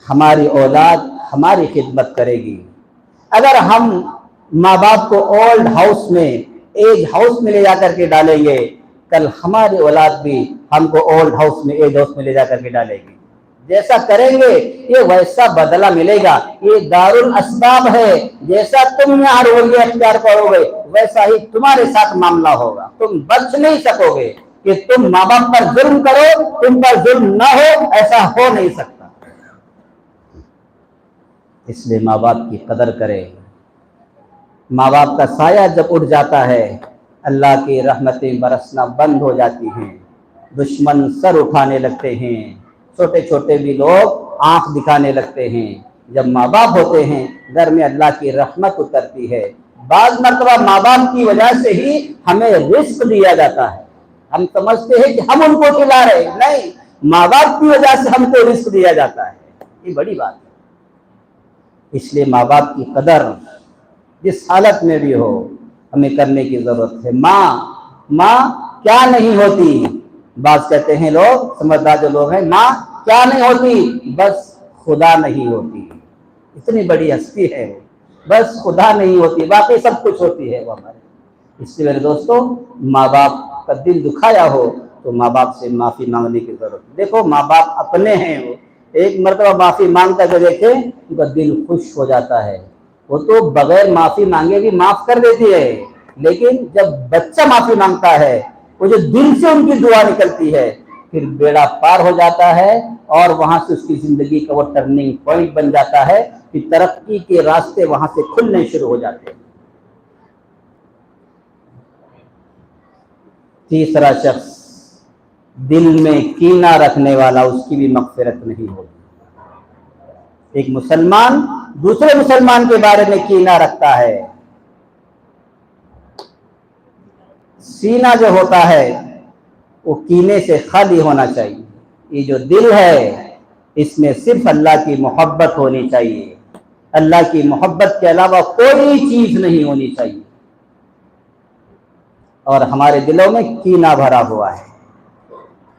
ہماری اولاد ہماری خدمت کرے گی۔ اگر ہم ماں باپ کو اولڈ ہاؤس میں، ایج ہاؤس میں لے جا کر کے ڈالیں گے، کل ہماری اولاد بھی ہم کو اولڈ ہاؤس میں، ایج ہاؤس میں لے جا کر کے ڈالے گی۔ جیسا کریں گے یہ ویسا بدلہ ملے گا۔ یہ دارالاسباب ہے، جیسا تم یہاں رویہ اختیار کرو گے ویسا ہی تمہارے ساتھ معاملہ ہوگا۔ تم بچ نہیں سکو گے کہ تم ماں باپ پر ظلم کرو، تم پر ظلم نہ ہو، ایسا ہو نہیں سکتا۔ اس لیے ماں باپ کی قدر کرے۔ ماں باپ کا سایہ جب اٹھ جاتا ہے اللہ کی رحمتیں برسنا بند ہو جاتی ہیں، دشمن سر اٹھانے لگتے ہیں، چھوٹے چھوٹے بھی لوگ آنکھ دکھانے لگتے ہیں۔ جب ماں باپ ہوتے ہیں گھر میں اللہ کی رحمت اترتی ہے۔ بعض مرتبہ ماں باپ کی وجہ سے ہی ہمیں رزق دیا جاتا ہے۔ ہم سمجھتے ہیں کہ ہم ان کو کھلا رہے ہیں، نہیں، ماں باپ کی وجہ سے ہم کو رزق دیا جاتا ہے۔ یہ بڑی بات ہے۔ اس لیے ماں باپ کی قدر جس حالت میں بھی ہو ہمیں کرنے کی ضرورت ہے۔ ماں کیا نہیں ہوتی، بعض کہتے ہیں لوگ، سمجھدار جو لوگ ہیں، ماں کیا نہیں ہوتی، بس خدا نہیں ہوتی۔ اتنی بڑی ہستی ہے، بس خدا نہیں ہوتی، باقی سب کچھ ہوتی ہے وہ ہمارے۔ اس لیے میرے دوستو، ماں باپ کا دل دکھایا ہو تو ماں باپ سے معافی مانگنے کی ضرورت ہے۔ دیکھو ماں باپ اپنے ہیں، وہ ایک مرتبہ معافی مانگتا ہے تو دیکھیں ان کا دل خوش ہو جاتا ہے۔ وہ تو بغیر معافی مانگے بھی معاف کر دیتی ہے، لیکن جب بچہ معافی مانگتا ہے وہ جو دل سے ان کی دعا نکلتی ہے پھر بیڑا پار ہو جاتا ہے، اور وہاں سے اس کی زندگی کا وہ ٹرننگ پوائنٹ بن جاتا ہے کہ ترقی کے راستے وہاں سے کھلنے شروع ہو جاتے ہیں۔ تیسرا شخص دل میں کینہ رکھنے والا، اس کی بھی مغفرت نہیں ہوتی۔ ایک مسلمان دوسرے مسلمان کے بارے میں کینہ رکھتا ہے۔ سینہ جو ہوتا ہے وہ کینے سے خالی ہونا چاہیے۔ یہ جو دل ہے اس میں صرف اللہ کی محبت ہونی چاہیے، اللہ کی محبت کے علاوہ کوئی چیز نہیں ہونی چاہیے۔ اور ہمارے دلوں میں کینہ بھرا ہوا ہے،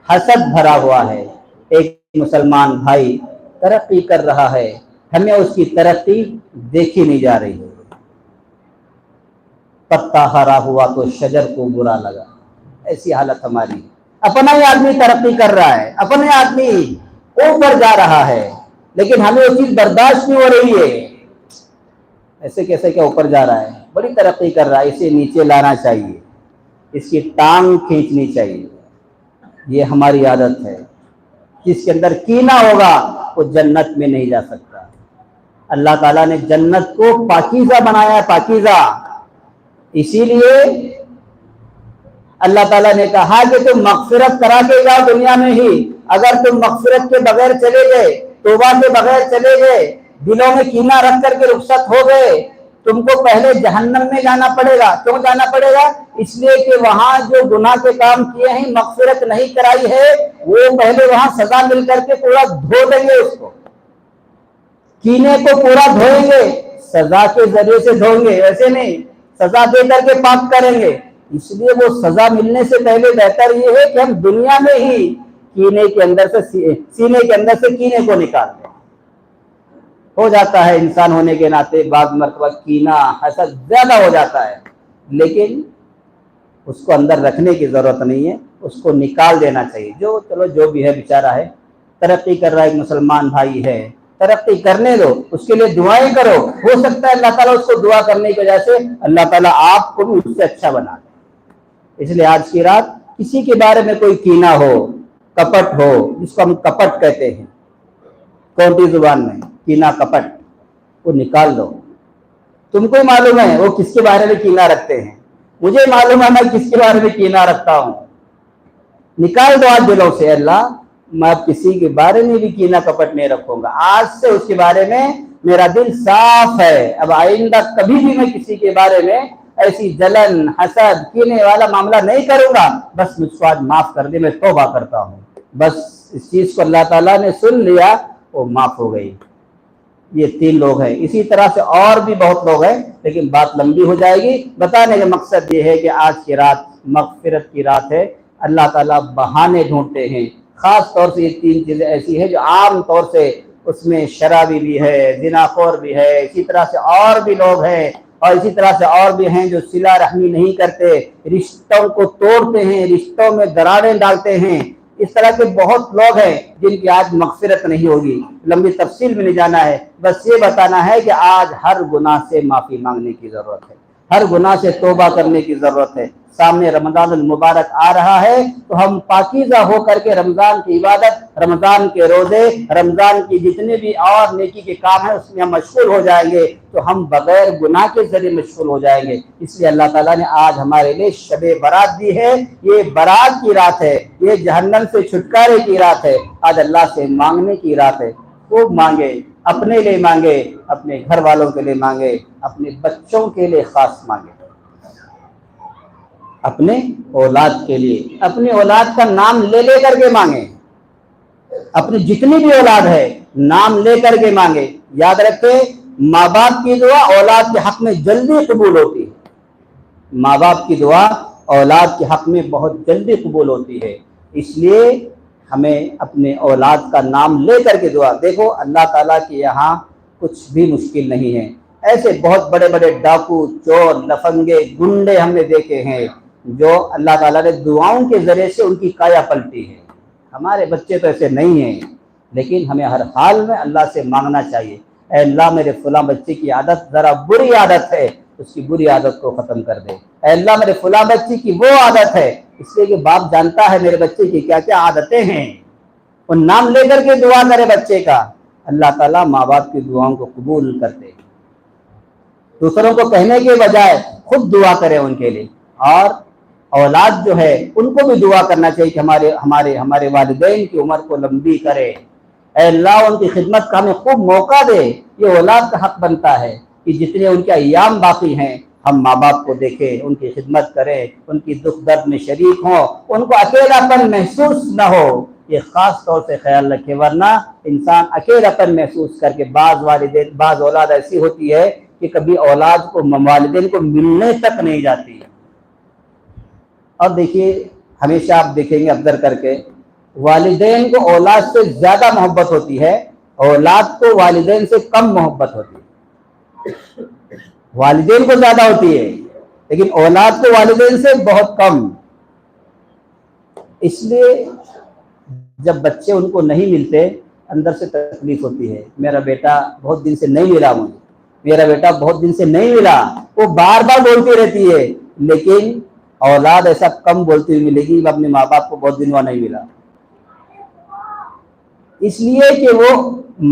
حسد بھرا ہوا ہے۔ ایک مسلمان بھائی ترقی کر رہا ہے، ہمیں اس کی ترقی دیکھی نہیں جا رہی ہے۔ پتا ہرا ہوا تو شجر کو برا لگا، ایسی حالت ہماری۔ اپنا ہی آدمی ترقی کر رہا ہے، اپنے آدمی اوپر جا رہا ہے، لیکن ہمیں وہ چیز برداشت نہیں ہو رہی ہے۔ ایسے کیسے کیا اوپر جا رہا ہے، بڑی ترقی کر رہا ہے، اسے نیچے لانا چاہیے، اس کی ٹانگ کھینچنی چاہیے۔ یہ ہماری عادت ہے۔ جس کے اندر کینہ ہوگا وہ جنت میں نہیں جا سکتا۔ اللہ تعالیٰ نے جنت کو پاکیزہ بنایا ہے، پاکیزہ۔ اسی لیے اللہ تعالیٰ نے کہا کہ تم مغفرت کرا کے جاؤ دنیا میں ہی۔ اگر تم مغفرت کے بغیر چلے گئے، توبہ کے بغیر چلے گئے، دلوں میں کینہ رکھ کر کے رخصت ہو گئے، تم کو پہلے جہنم میں جانا پڑے گا۔ کیوں جانا پڑے گا؟ اس لیے کہ وہاں جو گناہ کے کام کیے ہیں، مغفرت نہیں کرائی ہے، وہ پہلے وہاں سزا مل کر کے پورا دھو دیں گے اس کو، کینے کو پورا دھوئیں گے، سزا کے ذریعے سے دھوئیں گے، ایسے نہیں سزا دے کر کے پاک کریں گے۔ اس لیے وہ سزا ملنے سے پہلے بہتر یہ ہے کہ ہم دنیا میں ہی کینے کے اندر سے، سینے کے اندر سے کینے کو نکال دیں۔ ہو جاتا ہے انسان ہونے کے ناطے بعض مرتبہ کینہ حسد زیادہ ہو جاتا ہے، لیکن اس کو اندر رکھنے کی ضرورت نہیں ہے، اس کو نکال دینا چاہیے۔ چلو جو بھی ہے بیچارہ ہے، ترقی کر رہا ہے، ایک مسلمان بھائی ہے، ترقی کرنے دو، اس کے لیے دعائیں کرو۔ ہو سکتا ہے اللہ تعالیٰ اس کو دعا کرنے کی وجہ سے اللہ تعالیٰ آپ کو بھی اس سے اچھا بنا دے۔ اس لیے آج کی رات کسی کے بارے میں کوئی کینہ ہو، کپٹ ہو، جس کو ہم کپٹ کہتے ہیں کونٹی زبان میں، کینہ کپٹ، وہ نکال دو۔ تم کو معلوم ہے وہ کس کے بارے میں کینہ رکھتے ہیں، مجھے معلوم ہے میں کس کے بارے میں کینہ رکھتا ہوں۔ نکال دو آج دلوں سے، اللہ میں اب کسی کے بارے میں بھی کینہ کپٹ نہیں رکھوں گا، آج سے اس کے بارے میں میرا دل صاف ہے، اب آئندہ کبھی بھی میں کسی کے بارے میں ایسی جلن حسد کینے والا معاملہ نہیں کروں گا، بس مجھ کو آج معاف کر دے، میں توبہ کرتا ہوں، بس اس چیز کو اللہ تعالیٰ نے سن لیا، وہ معاف ہو گئی۔ یہ 3 لوگ ہیں، اسی طرح سے اور بھی بہت لوگ ہیں، لیکن بات لمبی ہو جائے گی۔ بتانے کا مقصد یہ ہے کہ آج کی رات مغفرت کی رات ہے، اللہ تعالیٰ بہانے ڈھونڈتے ہیں، خاص طور سے یہ 3 چیزیں ایسی ہیں جو عام طور سے اس میں شرابی بھی ہے، زنا خور بھی ہے، اسی طرح سے اور بھی لوگ ہیں، اور اسی طرح سے اور بھی ہیں جو صلہ رحمی نہیں کرتے، رشتوں کو توڑتے ہیں، رشتوں میں دراڑیں ڈالتے ہیں۔ اس طرح کے بہت لوگ ہیں جن کی آج مغفرت نہیں ہوگی، لمبی تفصیل میں نہیں جانا ہے، بس یہ بتانا ہے کہ آج ہر گناہ سے معافی مانگنے کی ضرورت ہے، ہر گناہ سے توبہ کرنے کی ضرورت ہے۔ سامنے رمضان المبارک آ رہا ہے تو ہم پاکیزہ ہو کر کے رمضان کی عبادت، رمضان کے روزے، رمضان کی جتنے بھی اور نیکی کے کام ہیں اس میں ہم مشغول ہو جائیں گے تو ہم بغیر گناہ کے ذریعے مشغول ہو جائیں گے۔ اس لیے اللہ تعالیٰ نے آج ہمارے لیے شب برات دی ہے، یہ برات کی رات ہے، یہ جہنم سے چھٹکارے کی رات ہے، آج اللہ سے مانگنے کی رات ہے۔ خوب مانگے، اپنے لیے مانگے، اپنے گھر والوں کے لیے مانگے، اپنے بچوں کے لیے خاص مانگے، اپنے اولاد کے لیے، اپنی اولاد کا نام لے لے کر کے مانگیں، اپنی جتنی بھی اولاد ہے نام لے کر کے مانگے۔ یاد رکھیں ماں باپ کی دعا اولاد کے حق میں جلدی قبول ہوتی ہے، ماں باپ کی دعا اولاد کے حق میں بہت جلدی قبول ہوتی ہے، اس لیے ہمیں اپنے اولاد کا نام لے کر کے دعا۔ دیکھو اللہ تعالیٰ کے یہاں کچھ بھی مشکل نہیں ہے، ایسے بہت بڑے بڑے ڈاکو، چور، لفنگے، گنڈے ہم نے دیکھے ہیں جو اللہ تعالیٰ نے دعاؤں کے ذریعے سے ان کی کایا پلٹی ہے۔ ہمارے بچے تو ایسے نہیں ہیں، لیکن ہمیں ہر حال میں اللہ سے مانگنا چاہیے، اے اللہ میرے فلاں بچے کی عادت ذرا بری عادت ہے، اس کی بری عادت کو ختم کر دے، اے اللہ میرے فلاں بچے کی وہ عادت ہے، اس لیے کہ باپ جانتا ہے میرے بچے کی کیا کیا عادتیں ہیں، ان نام لے کر کے دعا کرے بچے کا، اللہ تعالیٰ ماں باپ کی دعاؤں کو قبول کرتے ہیں۔ دوسروں کو کہنے کے بجائے خود دعا کرے ان کے لیے، اور اولاد جو ہے ان کو بھی دعا کرنا چاہیے کہ ہمارے والدین کی عمر کو لمبی کرے، اے اللہ ان کی خدمت کا ہمیں خوب موقع دے، یہ اولاد کا حق بنتا ہے کہ جتنے ان کے ایام باقی ہیں ہم ماں باپ کو دیکھیں، ان کی خدمت کریں، ان کی دکھ درد میں شریک ہوں، ان کو اکیلا پن محسوس نہ ہو، یہ خاص طور سے خیال رکھے، ورنہ انسان اکیلا پن محسوس کر کے بعض اولاد ایسی ہوتی ہے کہ کبھی اولاد کو والدین کو ملنے تک نہیں جاتی ہے۔ اور دیکھیے ہمیشہ آپ دیکھیں گے ابزر کر کے والدین کو اولاد سے زیادہ محبت ہوتی ہے، اولاد کو والدین سے کم محبت ہوتی ہے، والدین کو زیادہ ہوتی ہے لیکن اولاد کو والدین سے بہت کم۔ اس لیے جب بچے ان کو نہیں ملتے اندر سے تکلیف ہوتی ہے، میرا بیٹا بہت دن سے نہیں ملا مجھے، میرا بیٹا بہت دن سے نہیں ملا، وہ بار بار بولتی رہتی ہے، لیکن اولاد ایسا کم بولتی ہوئی ملے گی، اپنے ماں باپ کو بہت دن وہاں نہیں ملا، اس لیے کہ وہ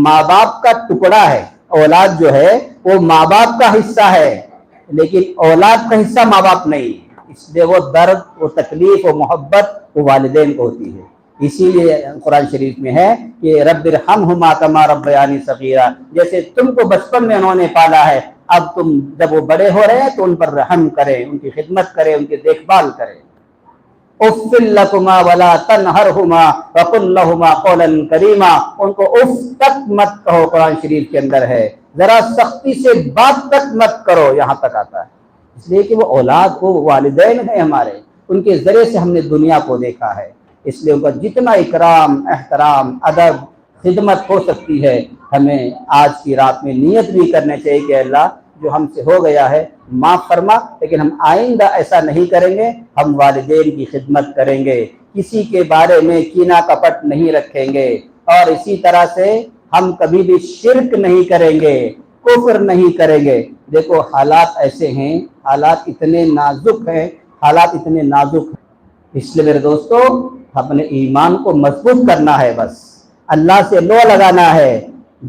ماں باپ کا ٹکڑا ہے، اولاد جو ہے وہ ماں باپ کا حصہ ہے لیکن اولاد کا حصہ ماں باپ نہیں، اس لیے وہ درد، وہ تکلیف، وہ محبت وہ والدین کو ہوتی ہے۔ اسی لیے قرآن شریف میں ہے کہ رب ارحمہما کما ربیانی صغیرا، جیسے تم کو بچپن میں انہوں نے پالا ہے، اب تم جب وہ بڑے ہو رہے ہیں تو ان پر رحم کریں، ان کی خدمت کریں، ان کی دیکھ بھال کریں۔ اف لکما ولا تنہرہما وقل لہما قولا کریما، ان کو اف تک مت کہو، قرآن شریف کے اندر ہے، ذرا سختی سے بات تک مت کرو، یہاں تک آتا ہے، اس لیے کہ وہ اولاد کو والدین ہیں ہمارے، ان کے ذریعے سے ہم نے دنیا کو دیکھا ہے، اس لیے ان کا جتنا اکرام، احترام، ادب، خدمت ہو سکتی ہے ہمیں آج کی رات میں نیت بھی کرنے چاہیے کہ اللہ جو ہم سے ہو گیا ہے معاف فرما، لیکن ہم آئندہ ایسا نہیں کریں گے، ہم والدین کی خدمت کریں گے، کسی کے بارے میں کینہ کپٹ نہیں رکھیں گے، اور اسی طرح سے ہم کبھی بھی شرک نہیں کریں گے، کفر نہیں کریں گے۔ دیکھو حالات ایسے ہیں، حالات اتنے نازک ہیں، حالات اتنے نازک ہیں، اس لیے میرے دوستو اپنے ایمان کو مضبوط کرنا ہے، بس اللہ سے لو لگانا ہے۔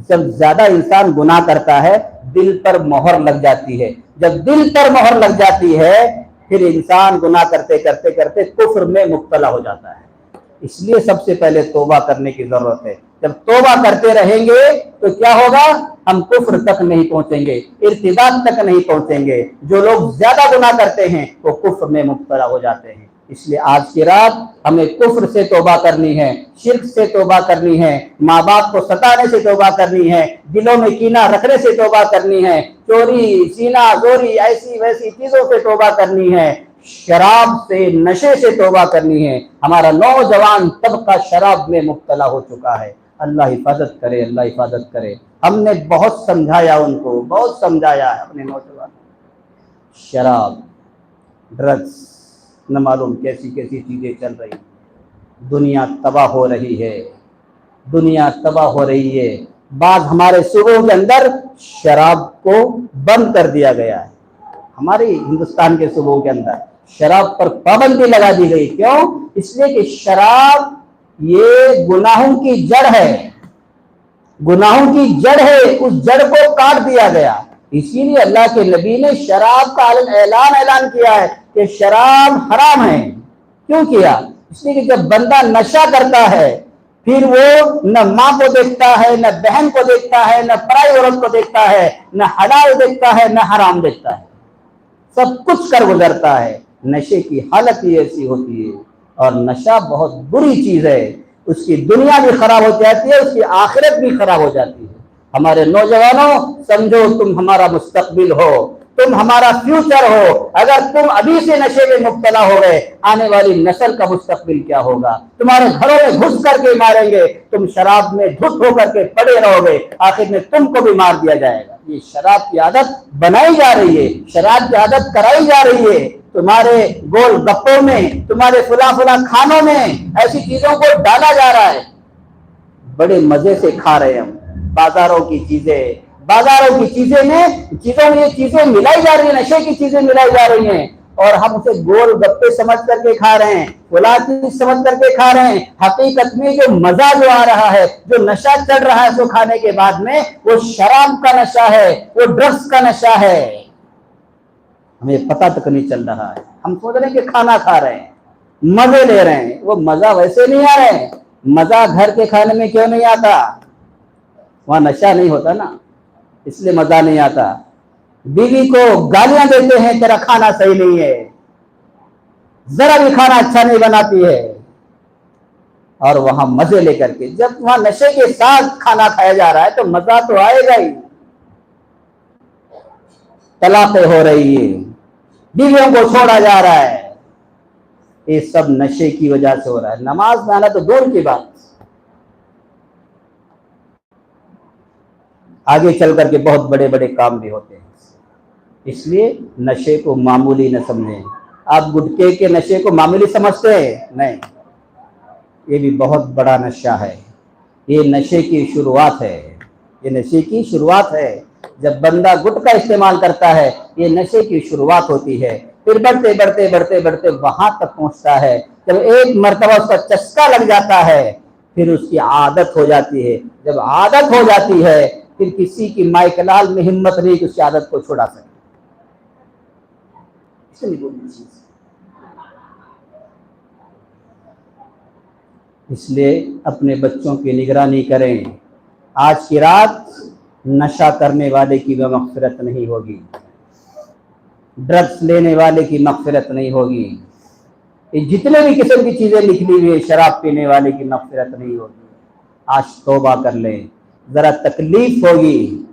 جب زیادہ انسان گناہ کرتا ہے دل پر مہر لگ جاتی ہے، جب دل پر مہر لگ جاتی ہے پھر انسان گناہ کرتے کرتے کرتے کفر میں مبتلا ہو جاتا ہے، اس لیے سب سے پہلے توبہ کرنے کی ضرورت ہے۔ جب توبہ کرتے رہیں گے تو کیا ہوگا؟ ہم کفر تک نہیں پہنچیں گے، ارتداد تک نہیں پہنچیں گے۔ جو لوگ زیادہ گناہ کرتے ہیں وہ کفر میں مبتلا ہو جاتے ہیں۔ اس لیے آج کی رات ہمیں کفر سے توبہ کرنی ہے، شرک سے توبہ کرنی ہے، ماں باپ کو ستانے سے توبہ کرنی ہے، دلوں میں کینہ رکھنے سے توبہ کرنی ہے، چوری سینہ زوری ایسی ویسی چیزوں سے توبہ کرنی ہے، شراب سے نشے سے توبہ کرنی ہے۔ ہمارا نوجوان طبقہ شراب میں مبتلا ہو چکا ہے، اللہ حفاظت کرے، اللہ حفاظت کرے۔ ہم نے بہت سمجھایا، ان کو بہت سمجھایا ہے اپنے نوجوانوں۔ شراب، ڈرگس، نہ معلوم کیسی کیسی چیزیں چل رہی ہیں، دنیا تباہ ہو رہی ہے، دنیا تباہ ہو رہی ہے۔ بعض ہمارے صوبوں کے اندر شراب کو بند کر دیا گیا ہے، ہمارے ہندوستان کے صوبوں کے اندر شراب پر پابندی لگا دی گئی۔ کیوں؟ اس لیے کہ شراب یہ گناہوں کی جڑ ہے، گناہوں کی جڑ ہے، اس جڑ کو کاٹ دیا گیا۔ اسی لیے اللہ کے نبی نے شراب کا اعلان کیا ہے کہ شراب حرام ہے۔ کیوں کیا؟ اس لیے کہ جب بندہ نشہ کرتا ہے پھر وہ نہ ماں کو دیکھتا ہے، نہ بہن کو دیکھتا ہے، نہ پرائی عورت کو دیکھتا ہے، نہ حلال دیکھتا ہے، نہ حرام دیکھتا ہے، سب کچھ کر گزرتا ہے۔ نشے کی حالت ہی ایسی ہوتی ہے، اور نشہ بہت بری چیز ہے، اس کی دنیا بھی خراب ہو جاتی ہے، اس کی آخرت بھی خراب ہو جاتی ہے۔ ہمارے نوجوانوں سمجھو تم ہمارا مستقبل ہو، تم ہمارا فیوچر ہو۔ اگر تم ابھی سے نشے میں مبتلا ہو گئے، آنے والی نسل کا مستقبل کیا ہوگا؟ تمہارے گھروں میں گھس کر کے ماریں گے، تم شراب میں دھت ہو کر کے پڑے رہو گے، آخر میں تم کو بھی مار دیا جائے گا۔ یہ شراب کی عادت بنائی جا رہی ہے، شراب کی عادت کرائی جا رہی ہے، تمہارے گول گپوں میں، تمہارے فلاں کھانوں میں ایسی چیزوں کو ڈالا جا رہا ہے، بڑے مزے سے کھا رہے ہیں ہم۔ بازاروں کی چیزیں میں یہ چیزیں ملائی جا رہی ہیں، نشے کی چیزیں ملائی جا رہی ہیں، اور ہم اسے گول گپے سمجھ کر کے کھا رہے ہیں، فلاں چیز سمجھ کر کے کھا رہے ہیں۔ حقیقت میں جو مزہ جو آ رہا ہے، جو نشہ چڑھ رہا ہے اس کو کھانے کے بعد میں، وہ شراب کا نشہ ہے، وہ ڈرگس کا نشہ ہے، ہمیں پتہ تک نہیں چل رہا ہے۔ ہم سوچ رہے ہیں کہ کھانا کھا رہے ہیں، مزے لے رہے ہیں، وہ مزہ ویسے نہیں آ رہے ہیں۔ مزہ گھر کے کھانے میں کیوں نہیں آتا؟ وہاں نشہ نہیں ہوتا نا، اس لیے مزہ نہیں آتا۔ بیوی کو گالیاں دیتے ہیں تیرا کھانا صحیح نہیں ہے، ذرا بھی کھانا اچھا نہیں بناتی ہے، اور وہاں مزے لے کر کے جب وہاں نشے کے ساتھ کھانا کھایا جا رہا ہے تو مزہ تو آئے گا ہی۔ طلاقیں ہو رہی ہیں، بیویوں کو چھوڑا جا رہا ہے، یہ سب نشے کی وجہ سے ہو رہا ہے۔ نماز میں آنا تو دور کی بات، آگے چل کر کے بہت بڑے بڑے کام بھی ہوتے ہیں۔ اس لیے نشے کو معمولی نہ سمجھیں۔ آپ گٹکے کے نشے کو معمولی سمجھتے ہیں؟ نہیں، یہ بھی بہت بڑا نشہ ہے، یہ نشے کی شروعات ہے، یہ نشے کی شروعات ہے۔ جب بندہ گٹکا استعمال کرتا ہے یہ نشے کی شروعات ہوتی ہے، پھر بڑھتے بڑھتے بڑھتے بڑھتے وہاں تک پہنچتا ہے، جب ایک مرتبہ اس کا چسکا لگ جاتا ہے پھر اس کی عادت ہو جاتی ہے۔ جب عادت ہو جاتی ہے پھر کسی کی مائکلال میں ہمت نہیں کہ اس کی عادت کو چھڑا سکے۔ اس لیے اپنے بچوں کی نگرانی کریں۔ آج کی رات نشہ کرنے والے کی بھی مغفرت نہیں ہوگی، ڈرگس لینے والے کی مغفرت نہیں ہوگی، یہ جتنے بھی قسم کی چیزیں لکھی ہوئی ہیں شراب پینے والے کی مغفرت نہیں ہوگی۔ آج توبہ کر لیں، ذرا تکلیف ہوگی،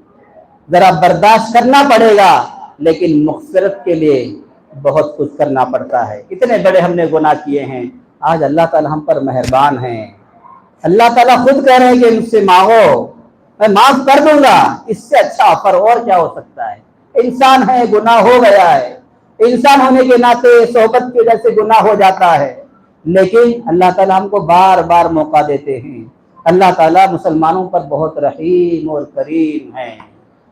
ذرا برداشت کرنا پڑے گا، لیکن مغفرت کے لیے بہت کچھ کرنا پڑتا ہے۔ اتنے بڑے ہم نے گناہ کیے ہیں، آج اللہ تعالی ہم پر مہربان ہیں۔ اللہ تعالیٰ خود کہہ رہے ہیں کہ مجھ سے مانگو میں معاف کر دوں گا، اس سے اچھا آفر اور کیا ہو سکتا ہے؟ انسان ہے، گناہ ہو گیا ہے، انسان ہونے کے ناطے صحبت کی وجہ سے گناہ ہو جاتا ہے، لیکن اللہ تعالیٰ ہم کو بار بار موقع دیتے ہیں۔ اللہ تعالیٰ مسلمانوں پر بہت رحیم اور کریم ہے،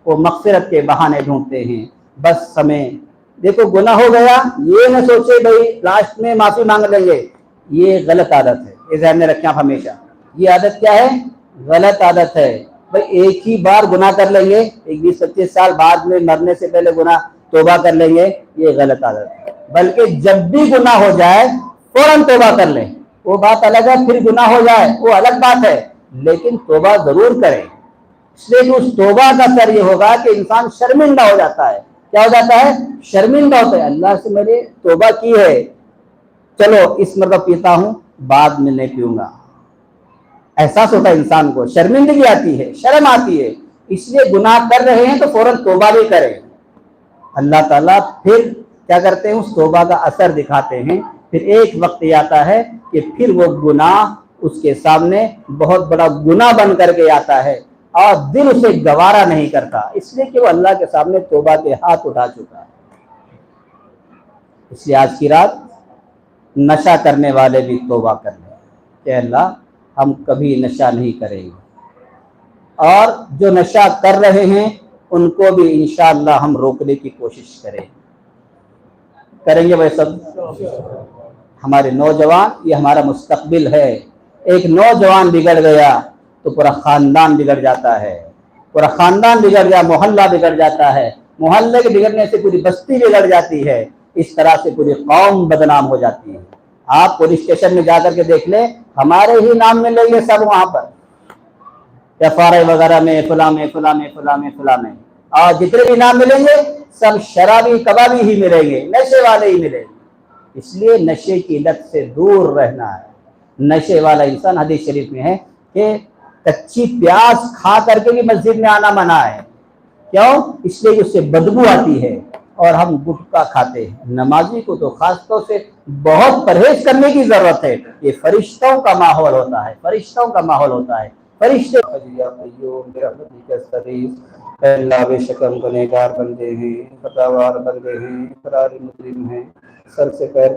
وہ مغفرت کے بہانے ڈھونڈتے ہیں۔ بس ہمیں دیکھو گناہ ہو گیا یہ نہ سوچے بھائی لاسٹ میں معافی مانگ لیں گے، یہ غلط عادت ہے، یہ ذہن میں رکھیں آپ ہمیشہ۔ یہ عادت کیا ہے؟ غلط عادت ہے۔ بھائی ایک ہی بار گناہ کر لیں گے، 20-25 سال بعد میں مرنے سے پہلے گناہ توبہ کر لیں گے، یہ غلط عادت ہے۔ بلکہ جب بھی گناہ ہو جائے فوراً توبہ کر لیں، وہ بات الگ ہے، پھر گناہ ہو جائے وہ الگ بات ہے، لیکن توبہ ضرور کریں، اس لیے کہ اس توبہ کا اثر یہ ہوگا کہ انسان شرمندہ ہو جاتا ہے. کیا ہو جاتا ہے؟ شرمندہ ہوتا ہے. اللہ سے میں نے توبہ کی ہے، چلو اس مرتبہ پیتا ہوں، بعد میں نہیں پیوں گا. احساس ہوتا ہے انسان کو، شرمندگی آتی ہے، شرم آتی ہے. اس لیے گناہ کر رہے ہیں تو فوراً توبہ بھی کریں. اللہ تعالیٰ پھر کیا کرتے ہیں؟ اس توبہ کا اثر دکھاتے ہیں. پھر ایک وقت یہ آتا ہے کہ پھر وہ گناہ اس کے سامنے بہت بڑا گناہ بن کر کے آتا ہے اور دل اسے گوارا نہیں کرتا، اس لیے کہ وہ اللہ کے سامنے توبہ کے ہاتھ اٹھا چکا ہے. اس لیے آج کی رات نشہ کرنے والے بھی توبہ کر لیں کہ اللہ ہم کبھی نشہ نہیں کریں گے، اور جو نشہ کر رہے ہیں ان کو بھی انشاءاللہ ہم روکنے کی کوشش کریں گے. وہ سب ہمارے نوجوان، یہ ہمارا مستقبل ہے. ایک نوجوان بگڑ گیا تو پورا خاندان بگڑ جاتا ہے، پورا خاندان بگڑ گیا، محلہ بگڑ جاتا ہے، محلے کے بگڑنے سے پوری بستی بگڑ جاتی ہے، اس طرح سے پوری قوم بدنام ہو جاتی ہے. آپ پولیس اسٹیشن میں جا کر کے دیکھ لیں، ہمارے ہی نام ملیں گے سب وہاں پر، FRI وغیرہ میں، فلاں میں فلاں میں فلاں میں فلاں میں، اور جتنے بھی نام ملیں گے سب شرابی کبابی ہی ملیں گے، نشے والے ہی ملیں گے. اس لیے نشے کی لت سے دور رہنا ہے. نشے والا انسان، حدیث شریف میں ہے کہ کچی پیاز کھا کر کے بھی مسجد میں آنا منع ہے. کیوں؟ اس لیے کہ اس سے بدبو آتی ہے. اور ہم گٹکا کھاتے ہیں. نمازی کو تو خاص طور سے بہت پرہیز کرنے کی ضرورت ہے. یہ فرشتوں کا ماحول ہوتا ہے، فرشتوں کا ماحول ہوتا ہے. فرشتے اے اللہ بے شک ہم گنہگار بندے ہیں، خطاوار بندے ہیں، اقراری مجرم ہیں، سر سے پیر